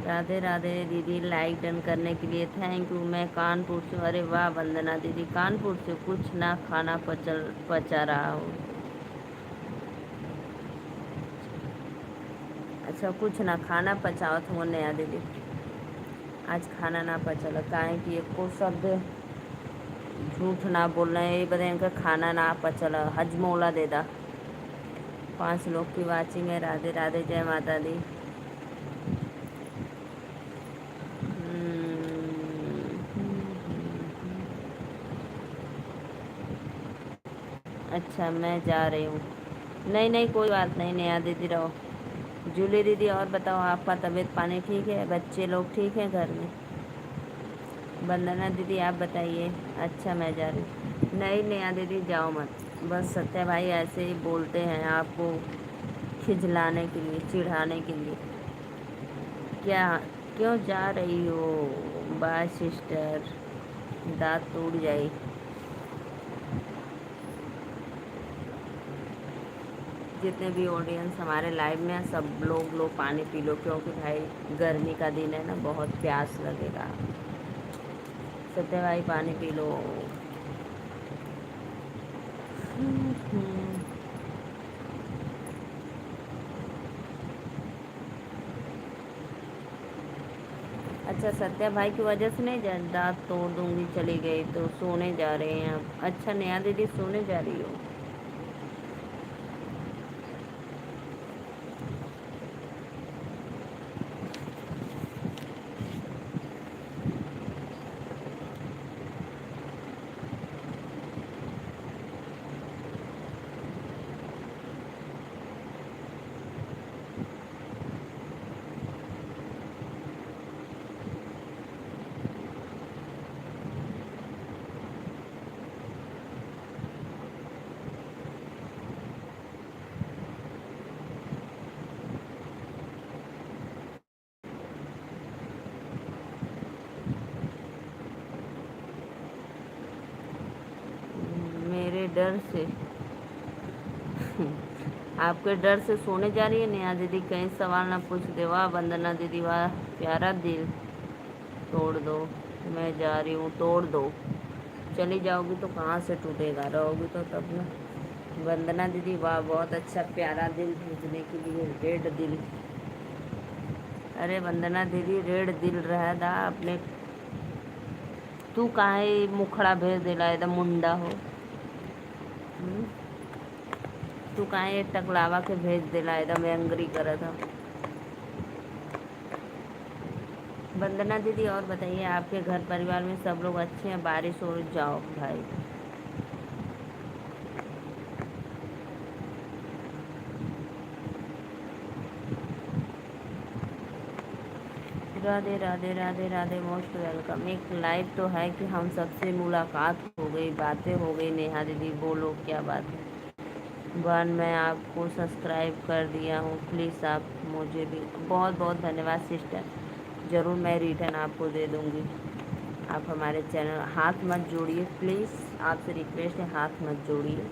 Speaker 1: राधे राधे दीदी, लाइक डन करने के लिए थैंक यू। मैं कानपुर से। अरे वाह वंदना दीदी, कानपुर से कुछ ना खाना पचा रहा हूँ। अच्छा, कुछ ना खाना पचाओ तो नया दीदी, आज खाना ना पचल काहे कि एको शब्द झूठ ना बोल रहे हैं। ये बताए इनका खाना ना पचल, हजमोला दे दा। 5 लोग की वाचिंग है। राधे राधे, जय माता दी। अच्छा मैं जा रही हूँ। नहीं नहीं कोई बात नहीं, नया दीदी रहो। जूली दीदी और बताओ, आपका तबीयत पानी ठीक है? बच्चे लोग ठीक हैं घर में? वंदना दीदी आप बताइए। अच्छा मैं जा रही हूँ। नहीं नया दीदी जाओ मत, बस सत्या भाई ऐसे ही बोलते हैं आपको खिजलाने के लिए, चिढ़ाने के लिए। क्या? क्यों जा रही हो? बाय सिस्टर, दांत टूट जाए। जितने भी ऑडियंस हमारे लाइव में हैं सब लोग पानी पी लो, क्योंकि भाई गर्मी का दिन है ना, बहुत प्यास लगेगा। सत्या भाई पानी पी लो। अच्छा सत्या भाई की वजह से नहीं दांत तोड़ दूंगी चली गई तो सोने जा रहे हैं आप? अच्छा नया दीदी सोने जा रही हो? मेरे डर से आपके डर से सोने जा रही है नेहा दीदी? कहीं सवाल ना पूछ दे। वाह वंदना दीदी वाह, प्यारा दिल। तोड़ दो, मैं जा रही हूँ, तोड़ दो। चली जाओगी तो कहाँ से टूटेगा, रहोगी तो तब ना। वंदना दीदी वाह, बहुत अच्छा प्यारा दिल भेजने के लिए, रेड दिल। अरे वंदना दीदी रेड दिल रहा था अपने, तू काहे मुखड़ा भेज दिला एकदम मुंडा हो। हम्म? तू काहे टकलावा के भेज दिला एकदम एंग्री करा था। वंदना दीदी और बताइए, आपके घर परिवार में सब लोग अच्छे हैं? बारिश हो जाओ भाई। Radhe Radhe Radhe Radhe, most welcome. एक लाइव तो है कि हम सबसे मुलाकात हो गई, बातें हो गई। नेहा दीदी बोलो क्या बात है? वन मैं आपको सब्सक्राइब कर दिया हूँ, प्लीज़ आप मुझे भी। बहुत बहुत धन्यवाद सिस्टर, ज़रूर मैं रिटर्न आपको दे दूँगी। आप हमारे चैनल हाथ मत जोड़िए प्लीज़, आपसे रिक्वेस्ट है हाथ मत जोड़िए,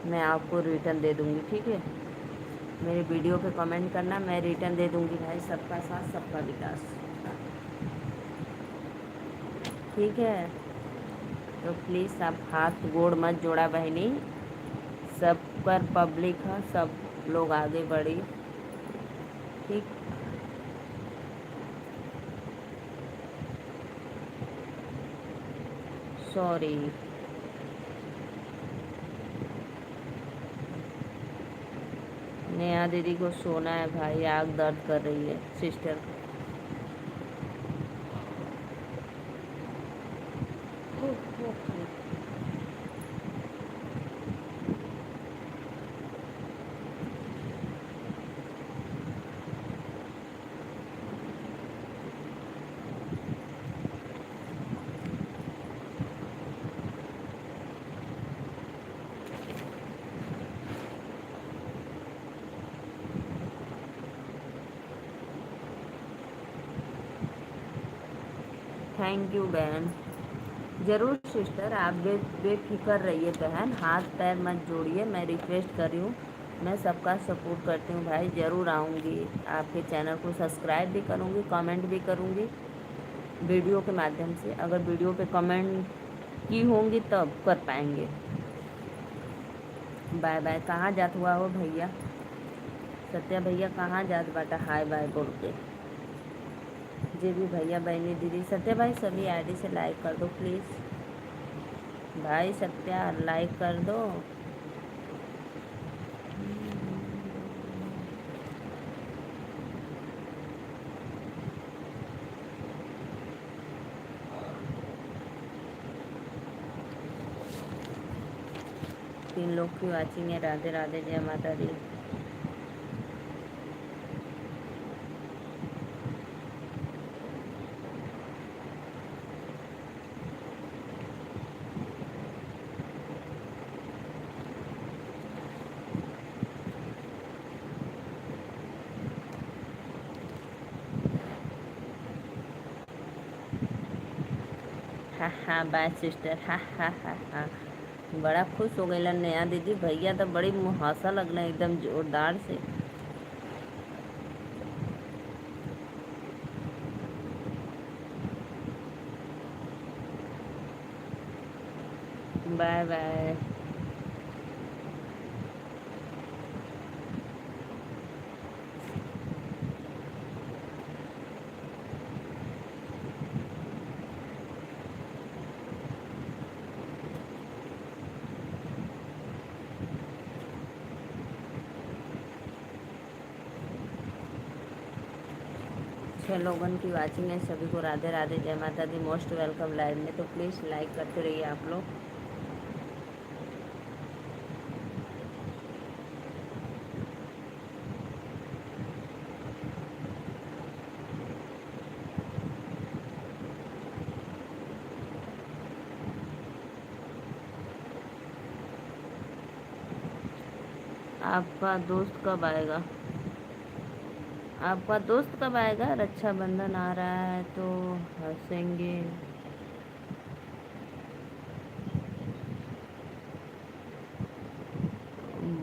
Speaker 1: मैं आपको रिटर्न दे दूँगी ठीक है। मेरे वीडियो पे कमेंट करना, मैं रिटर्न दे दूँगी भाई। सबका साथ सबका विकास, ठीक है। तो प्लीज़ आप हाथ गोड़ मत जोड़ा बहनी, सब पर पब्लिक है, सब लोग आगे बढ़ी, ठीक। सॉरी। नेहा दीदी को सोना है भाई, आँख दर्द कर रही है सिस्टर को। थैंक यू बहन। ज़रूर सिस्टर, आप बेफिक्र रहिए बहन, हाथ पैर मत जोड़िए, मैं रिक्वेस्ट कर रही हूँ। मैं सबका सपोर्ट करती हूँ भाई, ज़रूर आऊँगी आपके चैनल को सब्सक्राइब भी करूँगी, कमेंट भी करूँगी वीडियो के माध्यम से। अगर वीडियो पे कमेंट की होंगी तब कर पाएंगे। Bye bye. कहाँ जात हुआ हो भैया? सत्या भैया कहाँ जात बाटा हाय बाय बोल के? जे भी भैया बहनी दीदी, सत्या भाई सभी आईडी से लाइक कर दो प्लीज़। भाई सत्या लाइक कर दो। 3 लोग की वाचिंग है। राधे राधे, जय माता दी। हाँ हाँ बाय सिस्टर, हाँ हाँ हाँ हाँ। बड़ा खुश हो गई नया दीदी, भैया तो बड़ी मुहासा लगना एकदम जोरदार से। Bye bye. छः लोगों की वाचिंग है, सभी को राधे राधे, जय माता दी, मोस्ट वेलकम लाइव में। तो प्लीज़ लाइक करते रहिए आप लोग। आपका दोस्त कब आएगा? आपका दोस्त कब आएगा? रक्षाबंधन आ रहा है तो हंसेंगे।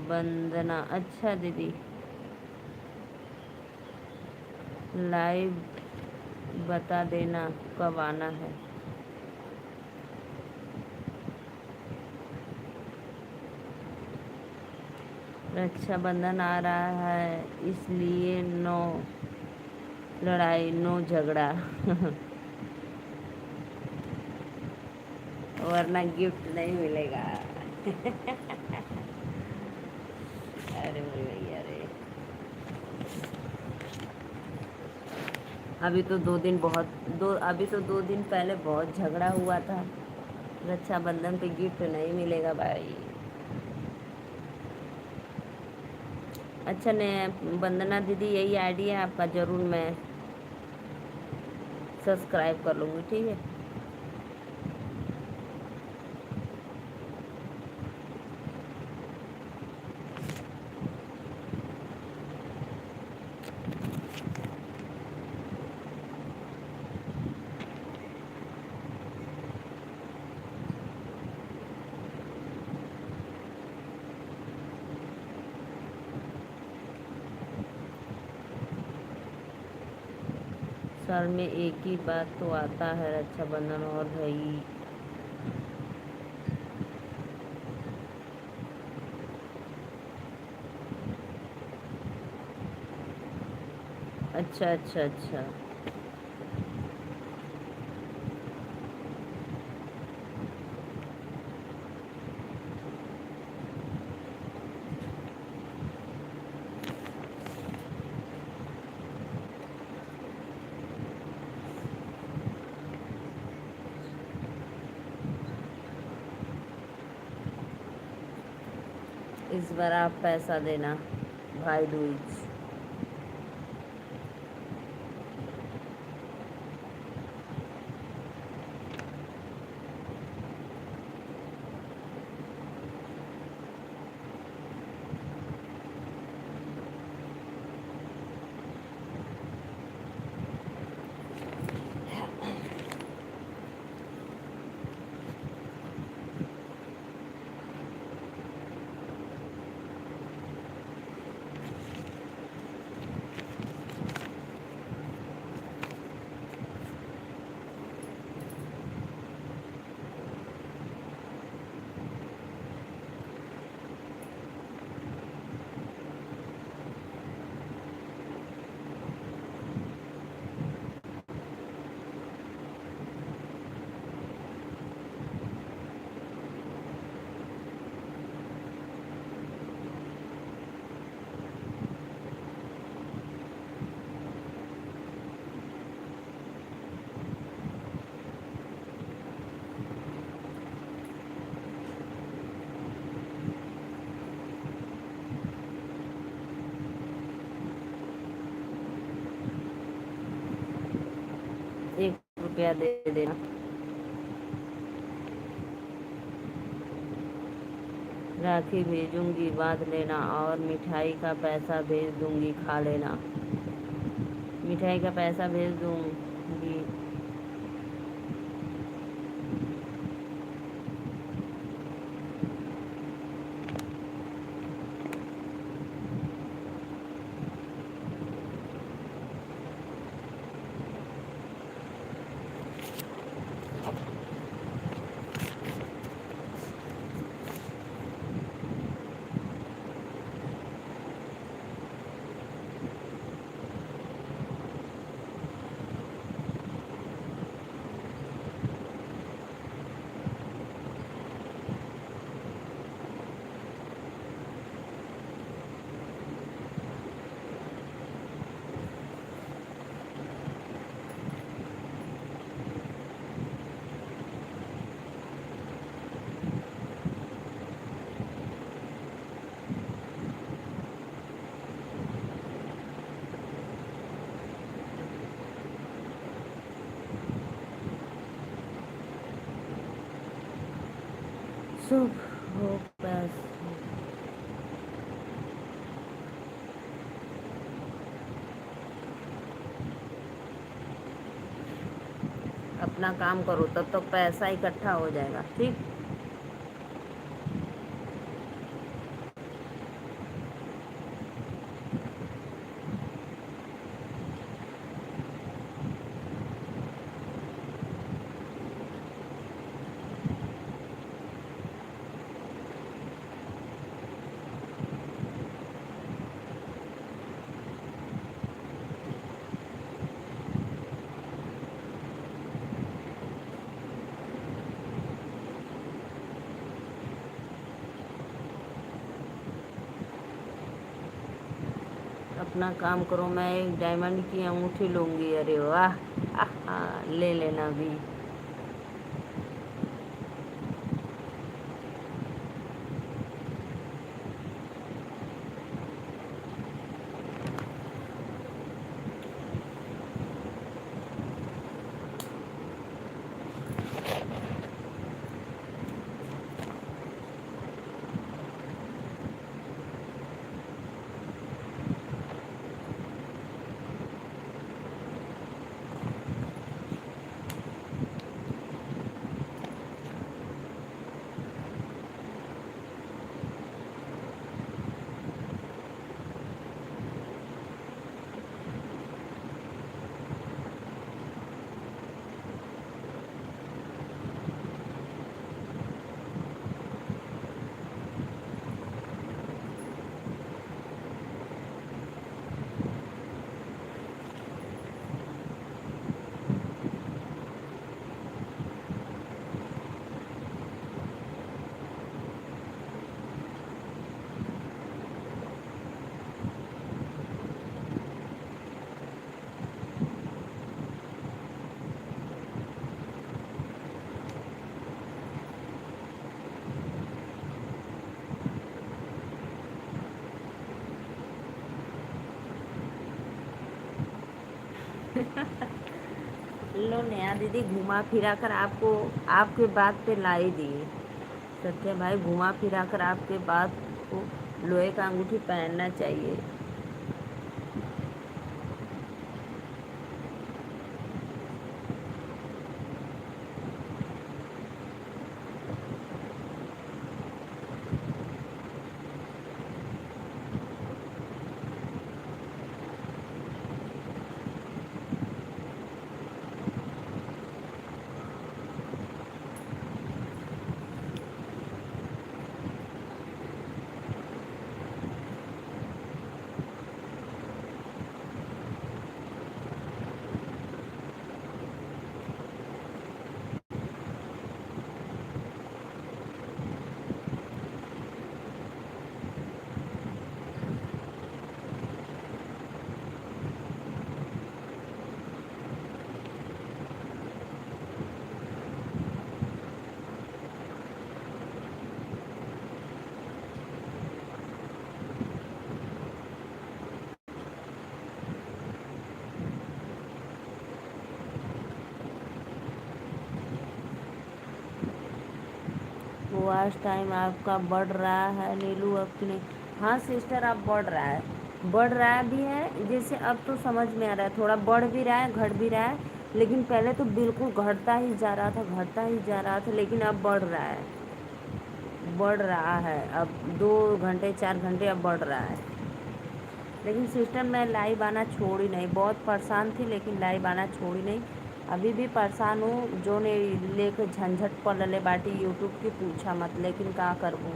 Speaker 1: वंदना, अच्छा दीदी। लाइव बता देना कब आना है। रक्षाबंधन आ रहा है इसलिए नो लड़ाई नो झगड़ा वरना गिफ्ट नहीं मिलेगा अरे मेरे भैया रे, अभी तो 2 दिन बहुत दो अभी तो 2 दिन पहले बहुत झगड़ा हुआ था। रक्षाबंधन पे गिफ्ट नहीं मिलेगा भाई। अच्छा ने वंदना दीदी, यही आईडी है आपका? ज़रूर मैं सब्सक्राइब कर लूँगी, ठीक है। साल में एक ही बात तो आता है रक्षाबंधन, और भाई अच्छा अच्छा अच्छा। इस बार आप पैसा देना भाई दूज। ₹1 दे देना। राखी भेजूंगी, बांध लेना, और मिठाई का पैसा भेज दूंगी, खा लेना। मिठाई का पैसा भेज दूंगी। शुभ हो पैसे। अपना काम करो, तब तो पैसा इकट्ठा हो जाएगा। ठीक। अपना काम करो। मैं एक डायमंड की अंगूठी लूंगी। अरे वाह। ले लेना भी। लो नेहा दीदी, घुमा फिरा कर आपको आपके बात पे ला ही दिए। सत्या भाई, घुमा फिरा कर आपके बात को लोहे का अंगूठी पहनना चाहिए। वॉच टाइम आपका बढ़ रहा है नीलू, अब की नहीं। हाँ सिस्टर, अब बढ़ रहा है, बढ़ रहा भी है। जैसे अब तो समझ में आ रहा है, थोड़ा बढ़ भी रहा है, घट भी रहा है। लेकिन पहले तो बिल्कुल घटता ही जा रहा था, घटता ही जा रहा था, लेकिन अब बढ़ रहा है, बढ़ रहा है। अब 2 घंटे 4 घंटे अब बढ़ रहा है। लेकिन सिस्टर मैं लाइव आना छोड़ी नहीं, बहुत परेशान थी लेकिन लाइव आना छोड़ी नहीं। अभी भी परेशान हूँ, जो ने लेके झंझट पड़ले बाटी यूट्यूब की पूछा मत, लेकिन का करबू,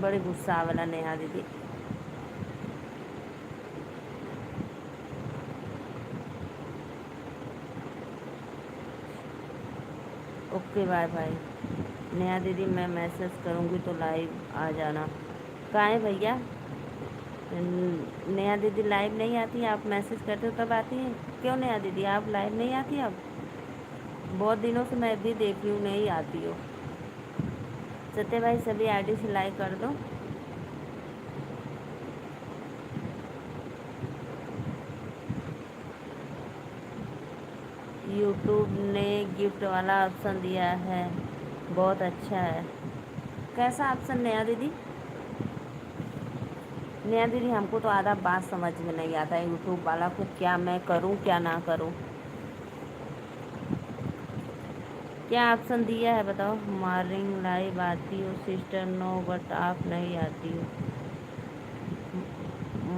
Speaker 1: बड़ी गुस्सा आवेला नेहा दीदी। Okay bye bye. नेहा दीदी मैं मैसेज करूँगी तो लाइव आ जाना। कहाँ है भैया? नेहा दीदी लाइव नहीं आती, आप मैसेज करते हो तब आती हैं। क्यों नेहा दीदी आप लाइव नहीं आती अब? बहुत दिनों से मैं भी देख रही हूँ, नहीं आती हो। सत्य भाई सभी आईडी से लाइक कर दो। यूट्यूब ने गिफ्ट वाला ऑप्शन दिया है, बहुत अच्छा है। कैसा ऑप्शन नेहा दीदी? नेहा दीदी हमको तो आधा बात समझ में नहीं आता है, यूट्यूब वाला को क्या मैं करूं क्या ना करूं। क्या ऑप्शन दिया है बताओ? मॉर्निंग लाइव आती हो सिस्टर? नो बट आप नहीं आती हो।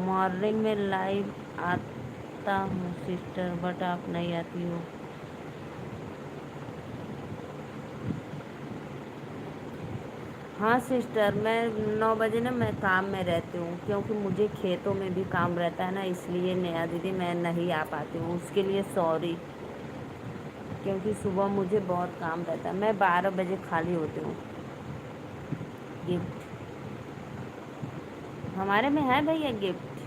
Speaker 1: मॉर्निंग में लाइव आता हूँ सिस्टर, बट आप नहीं आती हो। हाँ सिस्टर, मैं 9 बजे ना मैं काम में रहती हूँ, क्योंकि मुझे खेतों में भी काम रहता है ना, इसलिए नेहा दीदी मैं नहीं आ पाती हूँ, उसके लिए सॉरी। क्योंकि सुबह मुझे बहुत काम रहता है, मैं 12 बजे खाली होती हूँ। गिफ्ट हमारे में है भैया गिफ्ट।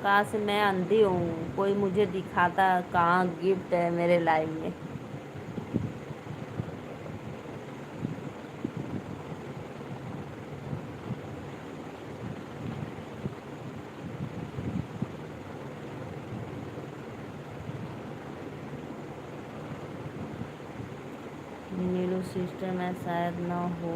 Speaker 1: कहाँ से? मैं अंधी हूँ, कोई मुझे दिखाता कहाँ गिफ्ट है मेरे लाइफ में। नीलू सिस्टर मैं शायद ना हो।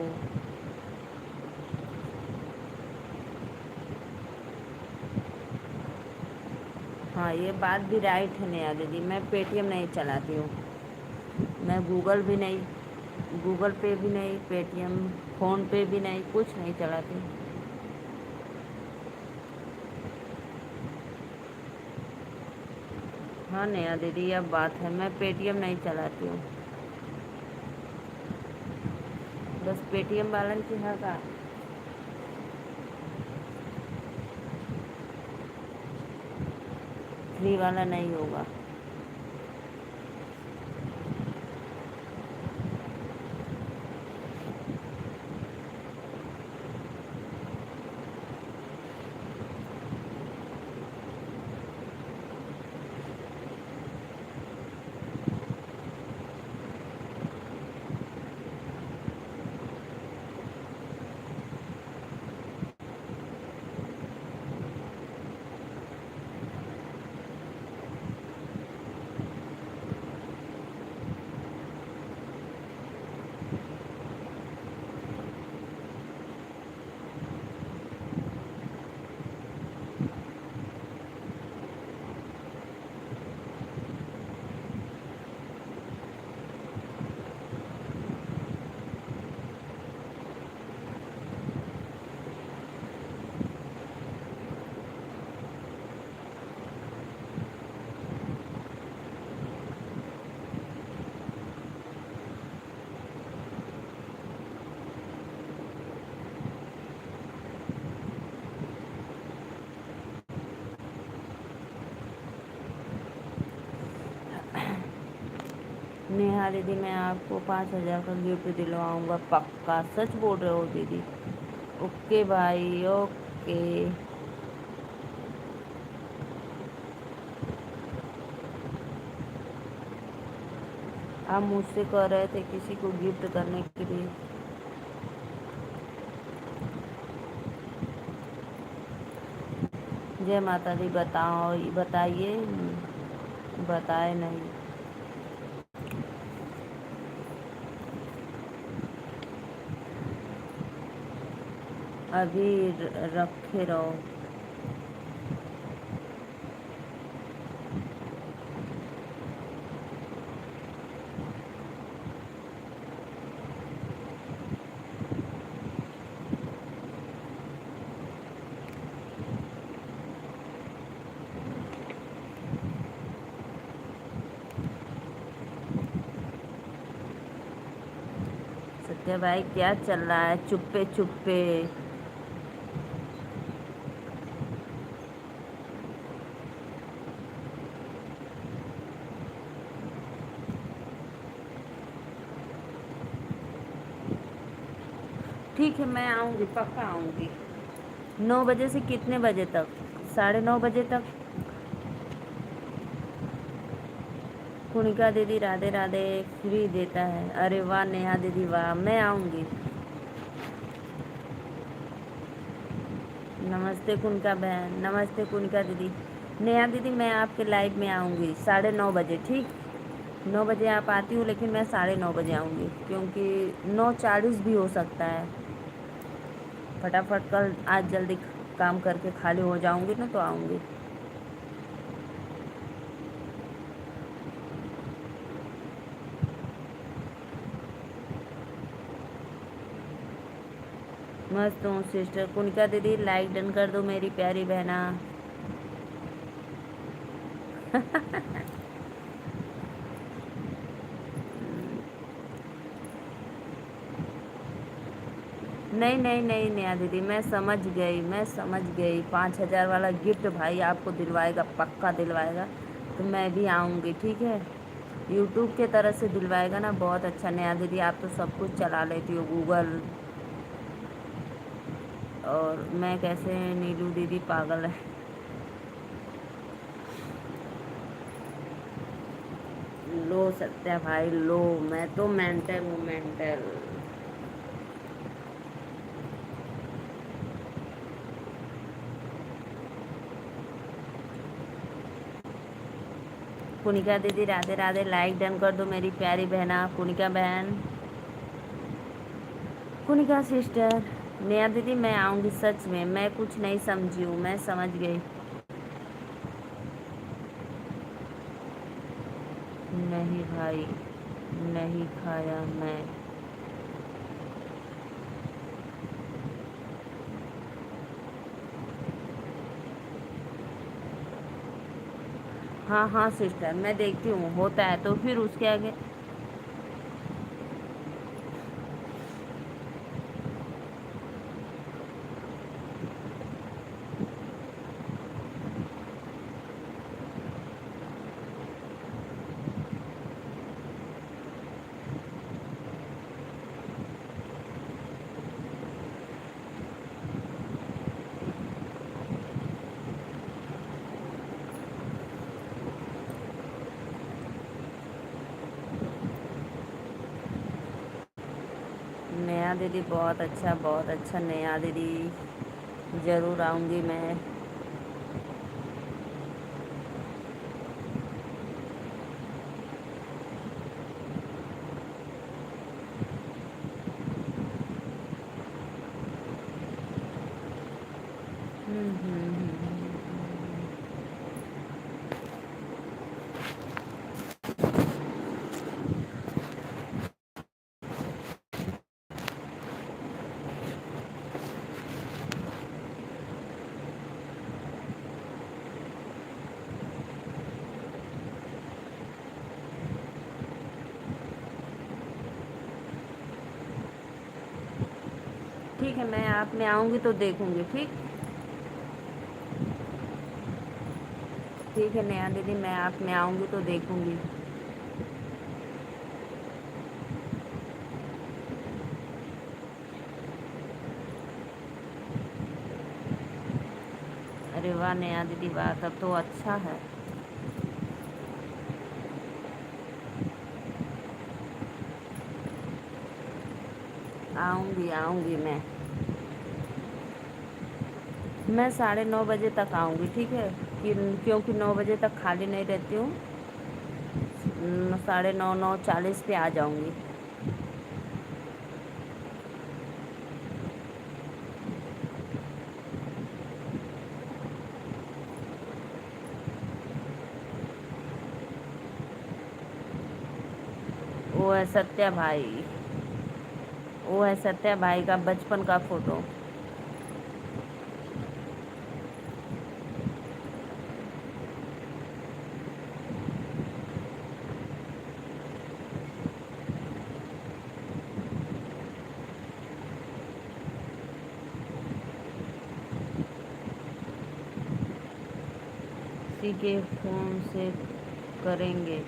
Speaker 1: हाँ ये बात भी राइट है नेहा दीदी, मैं पेटीएम नहीं चलाती हूँ। मैं गूगल भी नहीं, गूगल पे भी नहीं, पेटीएम फ़ोन पे भी नहीं, कुछ नहीं चलाती। हाँ नेहा दीदी अब बात है, मैं पेटीएम नहीं चलाती हूँ। बस पेटीएम वालन की है का। फ्री वाला नहीं होगा। नेहा दीदी मैं आपको 5,000 का गिफ्ट दिलवाऊंगा पक्का, सच बोल रहे हो दीदी? ओके भाई ओके। आप मुझसे कह रहे थे किसी को गिफ्ट करने के लिए। जय माता दी। बताओ बताइए। बताए नहीं। अभी रखे रहो। सत्या भाई क्या चल रहा है चुप्पे चुप्पे? ठीक है मैं आऊँगी पक्का आऊँगी। 9 बजे से कितने बजे तक? 9:30 बजे तक। कुणिका दीदी राधे राधे। फ्री देता है, अरे वाह नेहा दीदी वाह, मैं आऊँगी। नमस्ते कुणिका बहन, नमस्ते कुणिका दीदी। नेहा दीदी मैं आपके लाइव में आऊँगी 9:30 बजे, ठीक? 9 बजे आप आती हूँ लेकिन मैं 9:30 बजे आऊँगी, क्योंकि 9:40 भी हो सकता है। फटाफट कल आज जल्दी काम करके खाली हो जाऊँगी ना तो आऊँगी। मस्त हूँ सिस्टर। कुणिका दीदी लाइक डन कर दो मेरी प्यारी बहना। नहीं नहीं नहीं नेहा दीदी मैं समझ गई, मैं समझ गई। 5,000 वाला गिफ्ट भाई आपको दिलवाएगा पक्का दिलवाएगा। तो मैं भी आऊँगी ठीक है। यूट्यूब के तरफ से दिलवाएगा ना, बहुत अच्छा। नेहा दीदी आप तो सब कुछ चला लेती हो, गूगल। और मैं कैसे? नीलू दीदी पागल है। लो सत्या भाई लो, मैं तो मेंटल हूँ मेंटल। कुणिका दीदी राधे राधे। लाइक डन कर दो मेरी प्यारी बहना कुणिका बहन। कुणिका सिस्टर। नेहा दीदी मैं आऊँगी सच में, मैं कुछ नहीं समझी हूँ, मैं समझ गई। नहीं भाई, नहीं खाया मैं। हाँ हाँ सिस्टर मैं देखती हूँ, होता है तो फिर उसके आगे। नेहा दीदी बहुत अच्छा बहुत अच्छा। नेहा दीदी ज़रूर आऊँगी मैं। ठीक है मैं आप में आऊँगी तो देखूँगी, ठीक? ठीक है नेहा दीदी मैं आप में आऊँगी तो देखूँगी। वाह नेहा दीदी वाह, तब तो अच्छा है। आऊँगी आऊँगी मैं 9:30 बजे तक आऊँगी, ठीक है। कि क्योंकि 9 बजे तक खाली नहीं रहती हूँ। 9:30 9:40 पे आ जाऊँगी। वो है सत्या भाई। वो है सत्या भाई का बचपन का फोटो। किसी के फोन से करेंगे,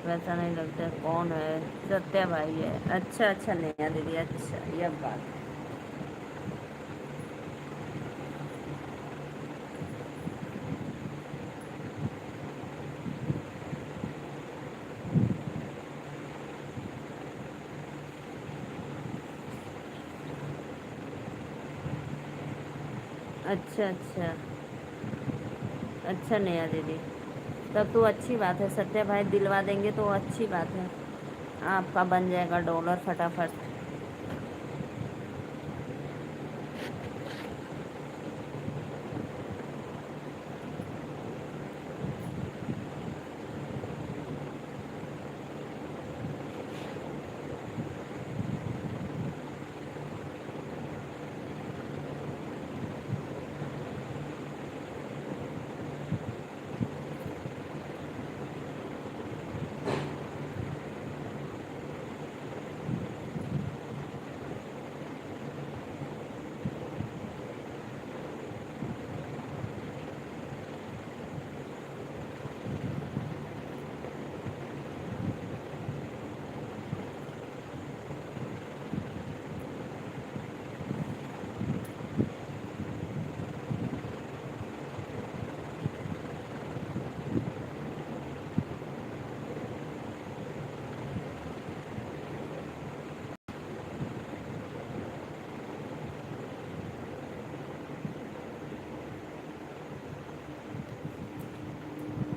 Speaker 1: वैसा नहीं लगता। कौन है? सत्या भाई है। अच्छा अच्छा नेहा दीदी, अच्छा यह बात। अच्छा अच्छा। अच्छा नेहा दीदी, तब तो अच्छी बात है। सत्या भाई दिलवा देंगे तो अच्छी बात है। आपका बन जाएगा डॉलर फटाफट।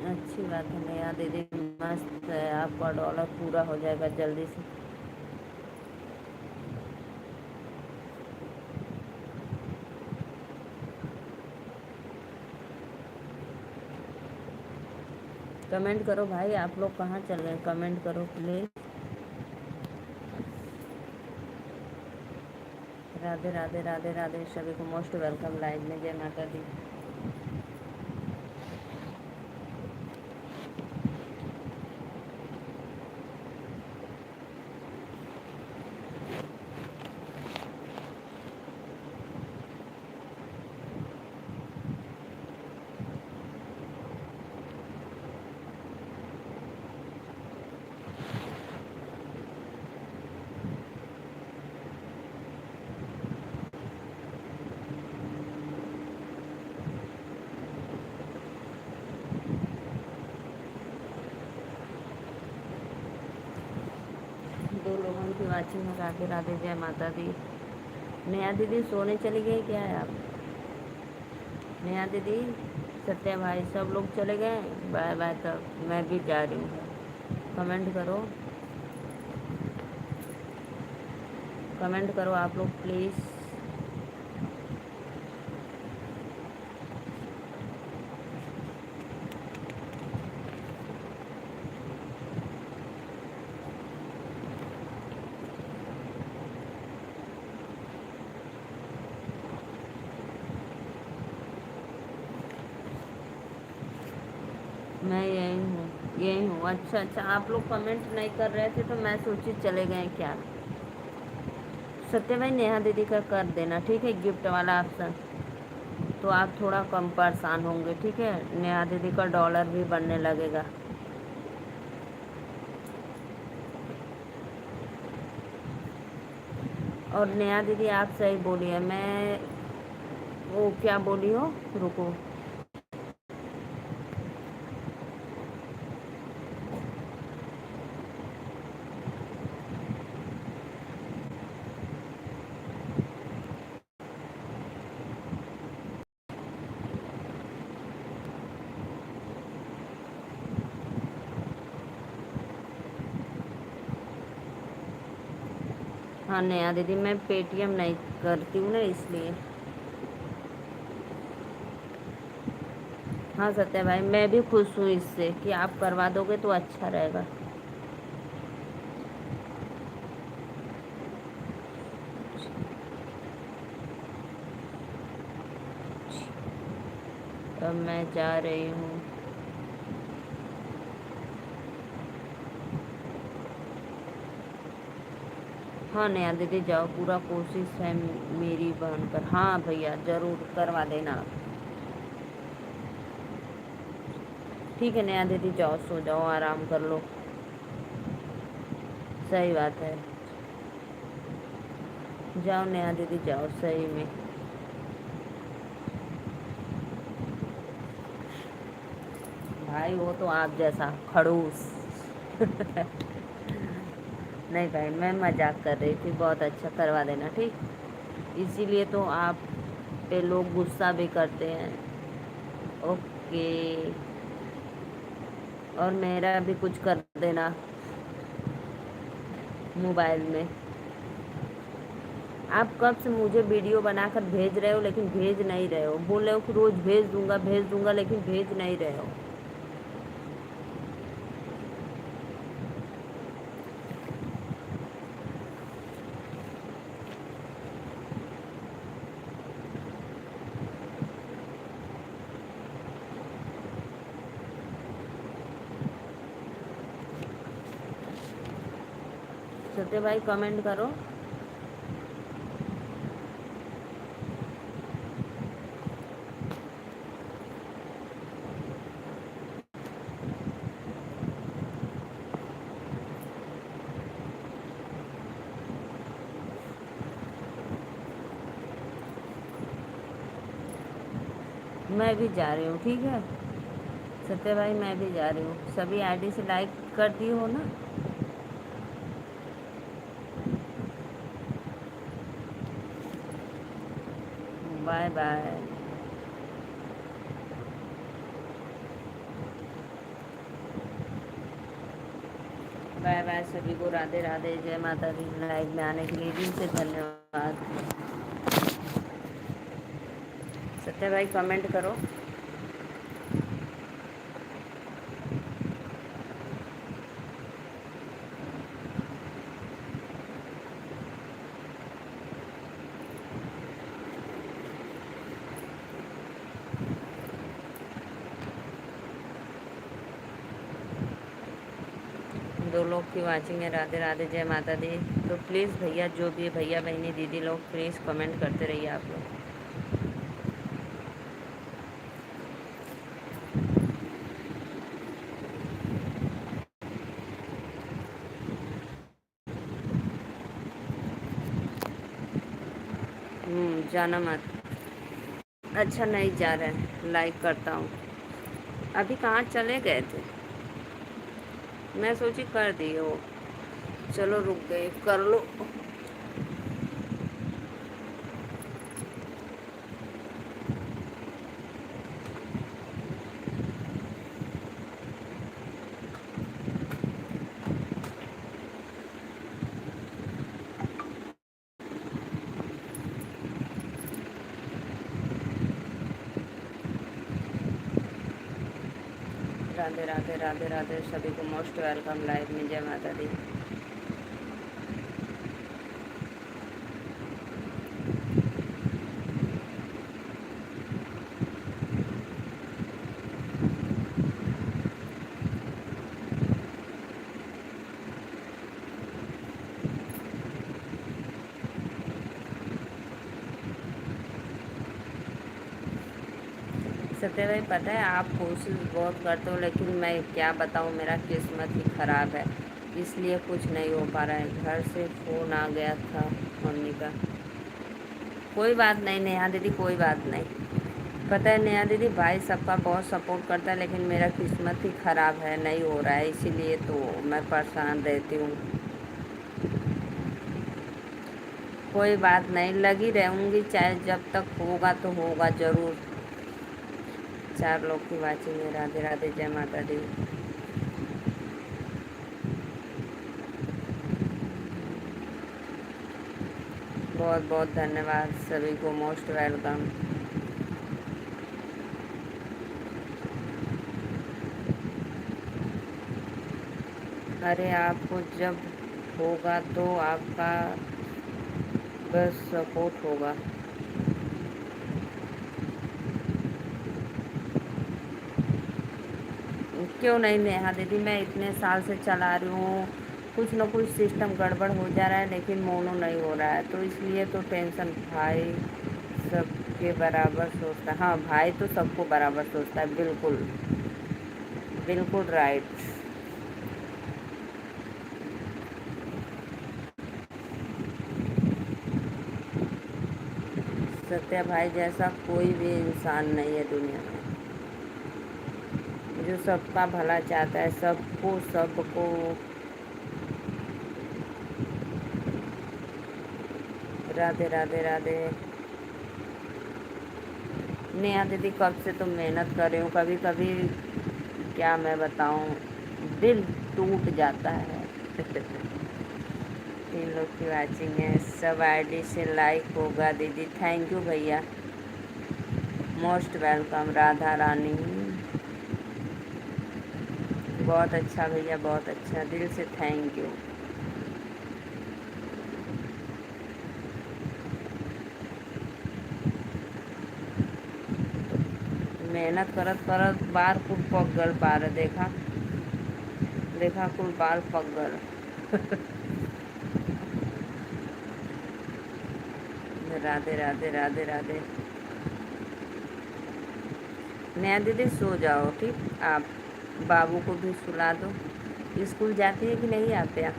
Speaker 1: अच्छी बात है नेहा दीदी, मस्त है। आपका डॉलर पूरा हो जाएगा जल्दी से। कमेंट करो भाई, आप लोग कहाँ चल गए? कमेंट करो प्लीज। राधे राधे राधे राधे, सभी को मोस्ट वेलकम लाइव में। जय माता दी। 2 लोगों की वाचिंग है। राधे राधे, जय माता दी। नेहा दीदी सोने चली गई क्या है आप? नेहा दीदी, सत्या भाई सब लोग चले गए? बाय बाय, तब मैं भी जा रही हूँ। कमेंट करो, कमेंट करो आप लोग प्लीज़। मैं यही हूँ, यही हूँ। अच्छा अच्छा, आप लोग कमेंट नहीं कर रहे थे तो मैं सोची चले गए क्या। सत्य भाई नेहा दीदी का कर देना, ठीक है, गिफ्ट वाला ऑप्शन। तो आप थोड़ा कम परेशान होंगे, ठीक है। नेहा दीदी का डॉलर भी बढ़ने लगेगा। और नेहा दीदी आप सही बोली है। मैं वो क्या बोली हो, रुको। हाँ नेहा दीदी, मैं पेटीएम नहीं करती हूँ ना इसलिए। हाँ सत्या भाई, मैं भी खुश हूँ इससे कि आप करवा दोगे तो अच्छा रहेगा। अब मैं जा रही हूँ। हाँ नेहा दीदी जाओ, पूरा कोशिश है मेरी बहन पर। हाँ भैया ज़रूर करवा देना आप। ठीक है नेहा दीदी, जाओ सो जाओ, आराम कर लो। सही बात है। जाओ नेहा दीदी जाओ, सही में। भाई वो तो आप जैसा खड़ूस। नहीं भाई, मैं मजाक कर रही थी। बहुत अच्छा, करवा देना ठीक। इसीलिए तो आप पे लोग गुस्सा भी करते हैं। ओके। और मेरा भी कुछ कर देना मोबाइल में। आप कब से मुझे वीडियो बनाकर भेज रहे हो लेकिन भेज नहीं रहे हो। बोल रहे हो कि रोज भेज दूंगा लेकिन भेज नहीं रहे हो। सत्य भाई कमेंट करो। मैं भी जा रही हूँ ठीक है। सत्य भाई मैं भी जा रही हूँ। सभी आईडी से लाइक कर दिए हो ना। Bye bye. बाय बाय सभी को, राधे राधे, जय माता दी। लाइव में आने के लिए दिल से धन्यवाद। सत्य भाई कमेंट करो। दो लोग की वाचिंग है, राधे राधे, जय माता दी। तो प्लीज़ भैया, जो भी भैया बहनी दीदी लोग, प्लीज़ कमेंट करते रहिए आप लोग। जाना मत। अच्छा नहीं जा रहे हैं, लाइक करता हूँ। अभी कहाँ चले गए थे। मैं सोची कर दिए हो। चलो रुक गए, कर लो। राधे राधे, राधे राधे सभी को, मोस्ट वेलकम लाइव में, जय माता दी। सत्य भाई पता है, आप कोशिश बहुत करते हो लेकिन मैं क्या बताऊँ, मेरा किस्मत ही ख़राब है, इसलिए कुछ नहीं हो पा रहा है। घर से फ़ोन आ गया था मम्मी का। कोई बात नहीं नेहा दीदी, कोई बात नहीं। पता है नेहा दीदी, भाई सबका बहुत सपोर्ट करता है लेकिन मेरा किस्मत ही ख़राब है, नहीं हो रहा है, इसीलिए तो मैं परेशान रहती हूँ। कोई बात नहीं, लगी रहूँगी, चाहे जब तक होगा तो होगा ज़रूर। चार लोग की वाचिंग है, राधे राधे, जय माता दी। बहुत बहुत धन्यवाद सभी को, मोस्ट वेलकम। अरे आपको जब होगा तो आपका बस सपोर्ट होगा। क्यों नहीं नेहा दीदी, मैं इतने साल से चला रही हूँ, कुछ ना कुछ सिस्टम गड़बड़ हो जा रहा है लेकिन मोनो नहीं हो रहा है, तो इसलिए तो टेंशन। भाई सबके बराबर सोचता है, हाँ भाई तो सबको बराबर सोचता है, बिल्कुल बिल्कुल राइट। सत्या भाई जैसा कोई भी इंसान नहीं है दुनिया में, जो सबका भला चाहता है, सबको सबको। राधे राधे राधे। नेहा दीदी कब से तो मेहनत कर रही हूँ, कभी कभी क्या मैं बताऊँ, दिल टूट जाता है। 3 लोग की वाचिंग है, सब आईडी से लाइक होगा दीदी, थैंक यू भैया, मोस्ट वेलकम राधा रानी। बहुत अच्छा भैया, बहुत अच्छा, दिल से थैंक यू। मेहनत करत करत बार कुल पक गल पार, देखा देखा कुल बाल पक गल। राधे राधे राधे राधे। नया दीदी सो जाओ ठीक, आप बाबू को भी सुला दो। स्कूल जाती है कि नहीं आप या?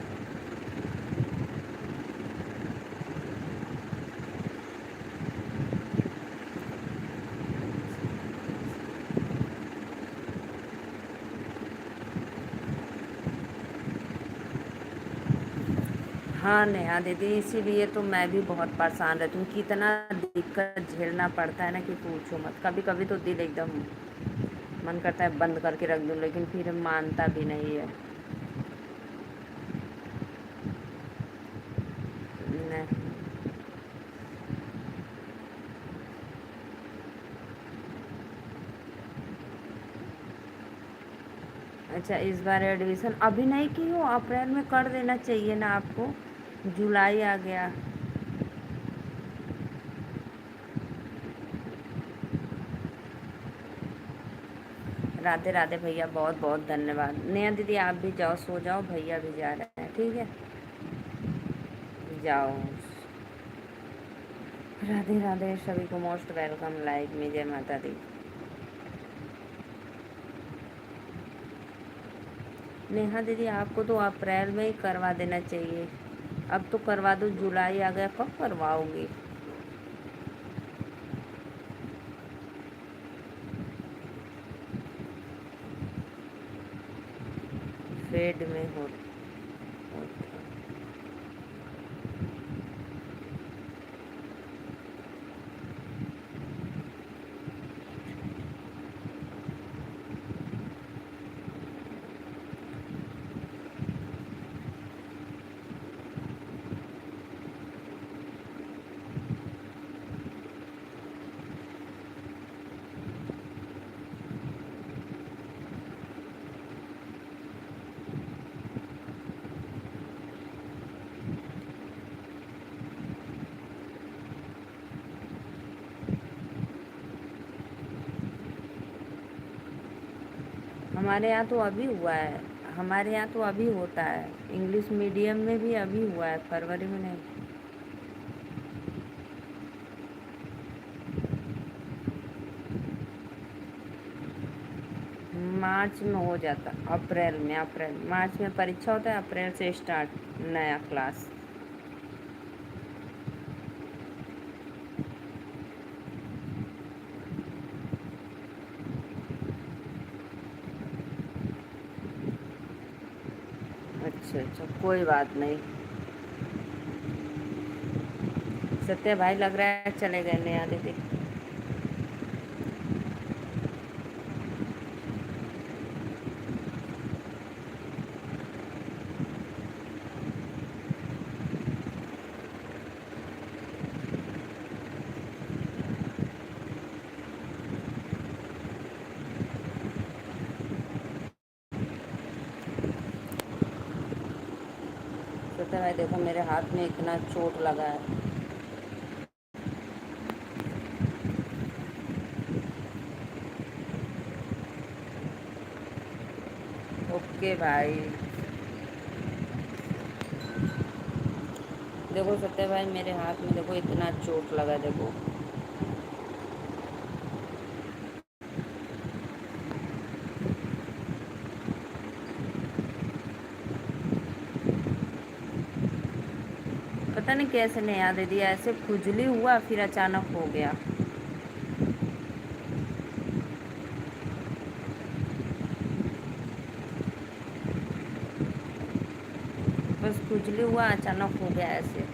Speaker 1: हाँ नेहा दीदी, इसीलिए तो मैं भी बहुत परेशान रहती हूँ, कितना दिक्कत झेलना पड़ता है ना कि पूछो मत। कभी कभी तो दिल एकदम मन करता है बंद करके रख दूँ, लेकिन फिर मानता भी नहीं है। नहीं। अच्छा, इस बार एडमिशन अभी नहीं की हो, अप्रैल में कर देना चाहिए ना आपको, जुलाई आ गया। राधे राधे भैया, बहुत बहुत धन्यवाद। नेहा दीदी आप भी जाओ, सो जाओ, भैया भी जा रहे हैं, ठीक है, जाओ। राधे राधे सभी को, मोस्ट वेलकम लाइव में, जय माता दी। नेहा दीदी आपको तो अप्रैल में ही करवा देना चाहिए, अब तो करवा दो, जुलाई आ गया, कब करवाओगी? फेड में हो। हमारे यहाँ तो अभी हुआ है, हमारे यहाँ तो अभी होता है, इंग्लिश मीडियम में भी अभी हुआ है, फरवरी में नहीं। मार्च में हो जाता, अप्रैल में, अप्रैल मार्च में परीक्षा होता है, अप्रैल से स्टार्ट नया क्लास। अच्छा अच्छा, कोई बात नहीं। सत्य भाई लग रहा है चले गए नया दीदी। सत्य भाई देखो मेरे हाथ में इतना चोट लगा है। ओके भाई। देखो सत्य भाई मेरे हाथ में देखो इतना चोट लगा है, देखो। पता नहीं कैसे नेहा दे दिया, ऐसे खुजली हुआ फिर अचानक हो गया। बस खुजली हुआ अचानक हो गया ऐसे।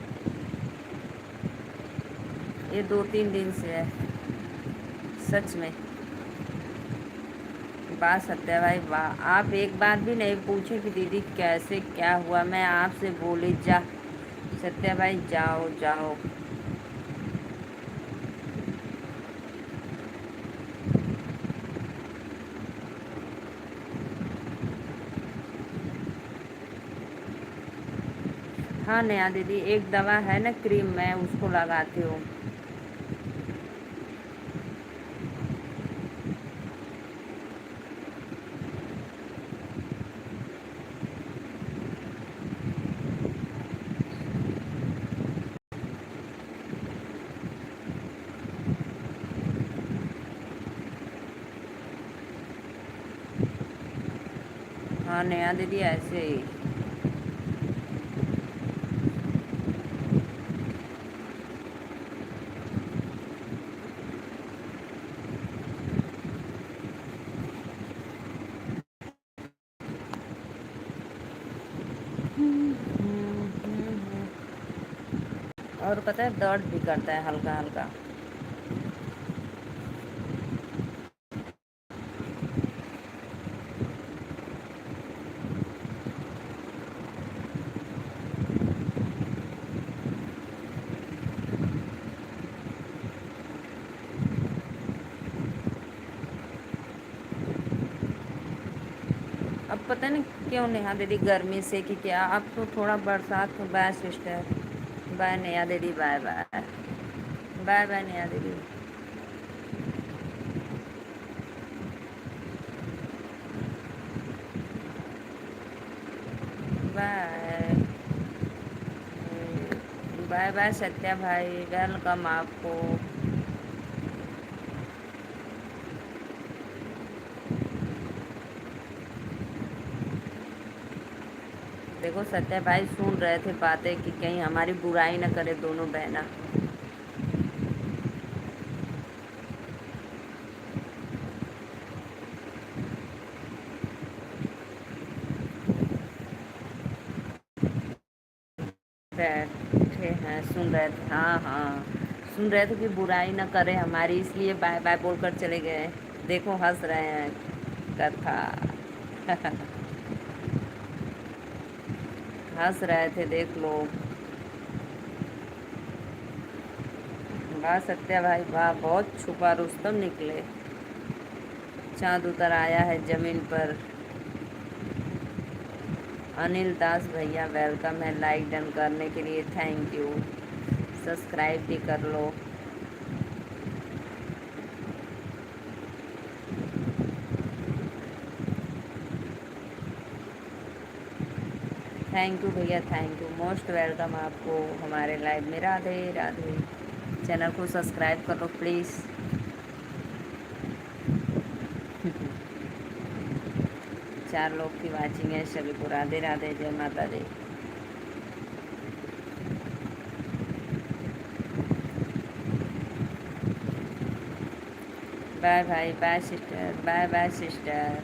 Speaker 1: ये 2-3 दिन से है सच में। वाह सत्या भाई वाह, आप एक बात भी नहीं पूछे कि दीदी कैसे क्या हुआ। मैं आपसे बोली जा सत्या भाई जाओ जाओ। हाँ नेहा दीदी एक दवा है ना क्रीम, मैं उसको लगाती हूँ। हाँ नेहा दीदी ऐसे ही। और पता है दर्द भी करता है हल्का हल्का। अब पता नहीं क्यों नेहा दीदी गर्मी से कि क्या, अब तो थोड़ा बरसात तो। बाय सिस्टर, बाय नेहा दीदी, bye bye. Bye bye Neha दीदी, बाय। बाय बाय सत्या भाई, वेलकम आपको। देखो सत्या भाई सुन रहे थे बातें कि कहीं हमारी बुराई न करे दोनों बहना। बैठे हैं सुन रहे थे, हाँ हाँ। सुन रहे थे कि बुराई न करे हमारी, इसलिए बाय बाय बोलकर चले गए। देखो हंस रहे हैं कथा। हंस रहे थे देख लो। वाह सत्या भाई वाह, बहुत छुपा रुस्तम निकले। चांद उतर आया है जमीन पर। अनिल दास भैया वेलकम है, लाइक डन करने के लिए थैंक यू। सब्सक्राइब भी कर लो। थैंक यू भैया थैंक यू, मोस्ट वेलकम आपको हमारे लाइव में। राधे राधे। चैनल को सब्सक्राइब कर लो प्लीज़। 4 लोग की वाचिंग है, सभी को राधे राधे, जय माता दी। बाय भाई, bye sister, bye bye sister.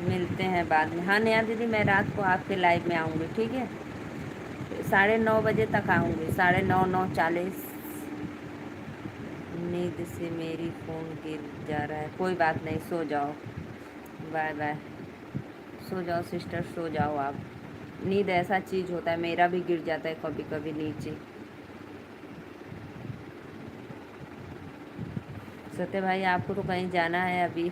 Speaker 1: मिलते हैं बाद में। हाँ नेहा दीदी मैं रात को आपके लाइव में आऊँगी, ठीक है। 9:30 बजे तक आऊँगी, 9:30, 9:40। नींद से मेरी फ़ोन गिर जा रहा है, कोई बात नहीं, सो जाओ। Bye bye. सो जाओ सिस्टर, सो जाओ आप। नींद ऐसा चीज़ होता है, मेरा भी गिर जाता है कभी कभी नीचे। सत्य भाई आपको तो कहीं जाना है अभी।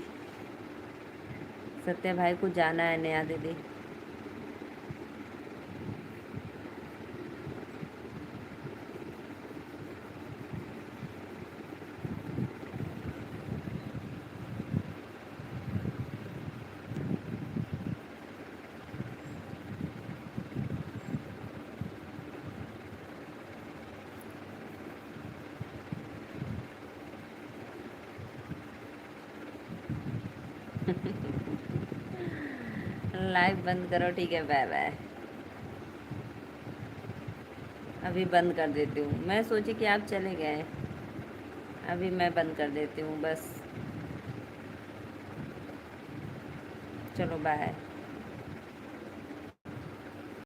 Speaker 1: सत्या भाई को जाना है नया दिल्ली। लाइव बंद करो, ठीक है, बाय बाय। अभी बंद कर देती हूँ, मैं सोची कि आप चले गए। अभी मैं बंद कर देती हूँ बस। चलो बाय।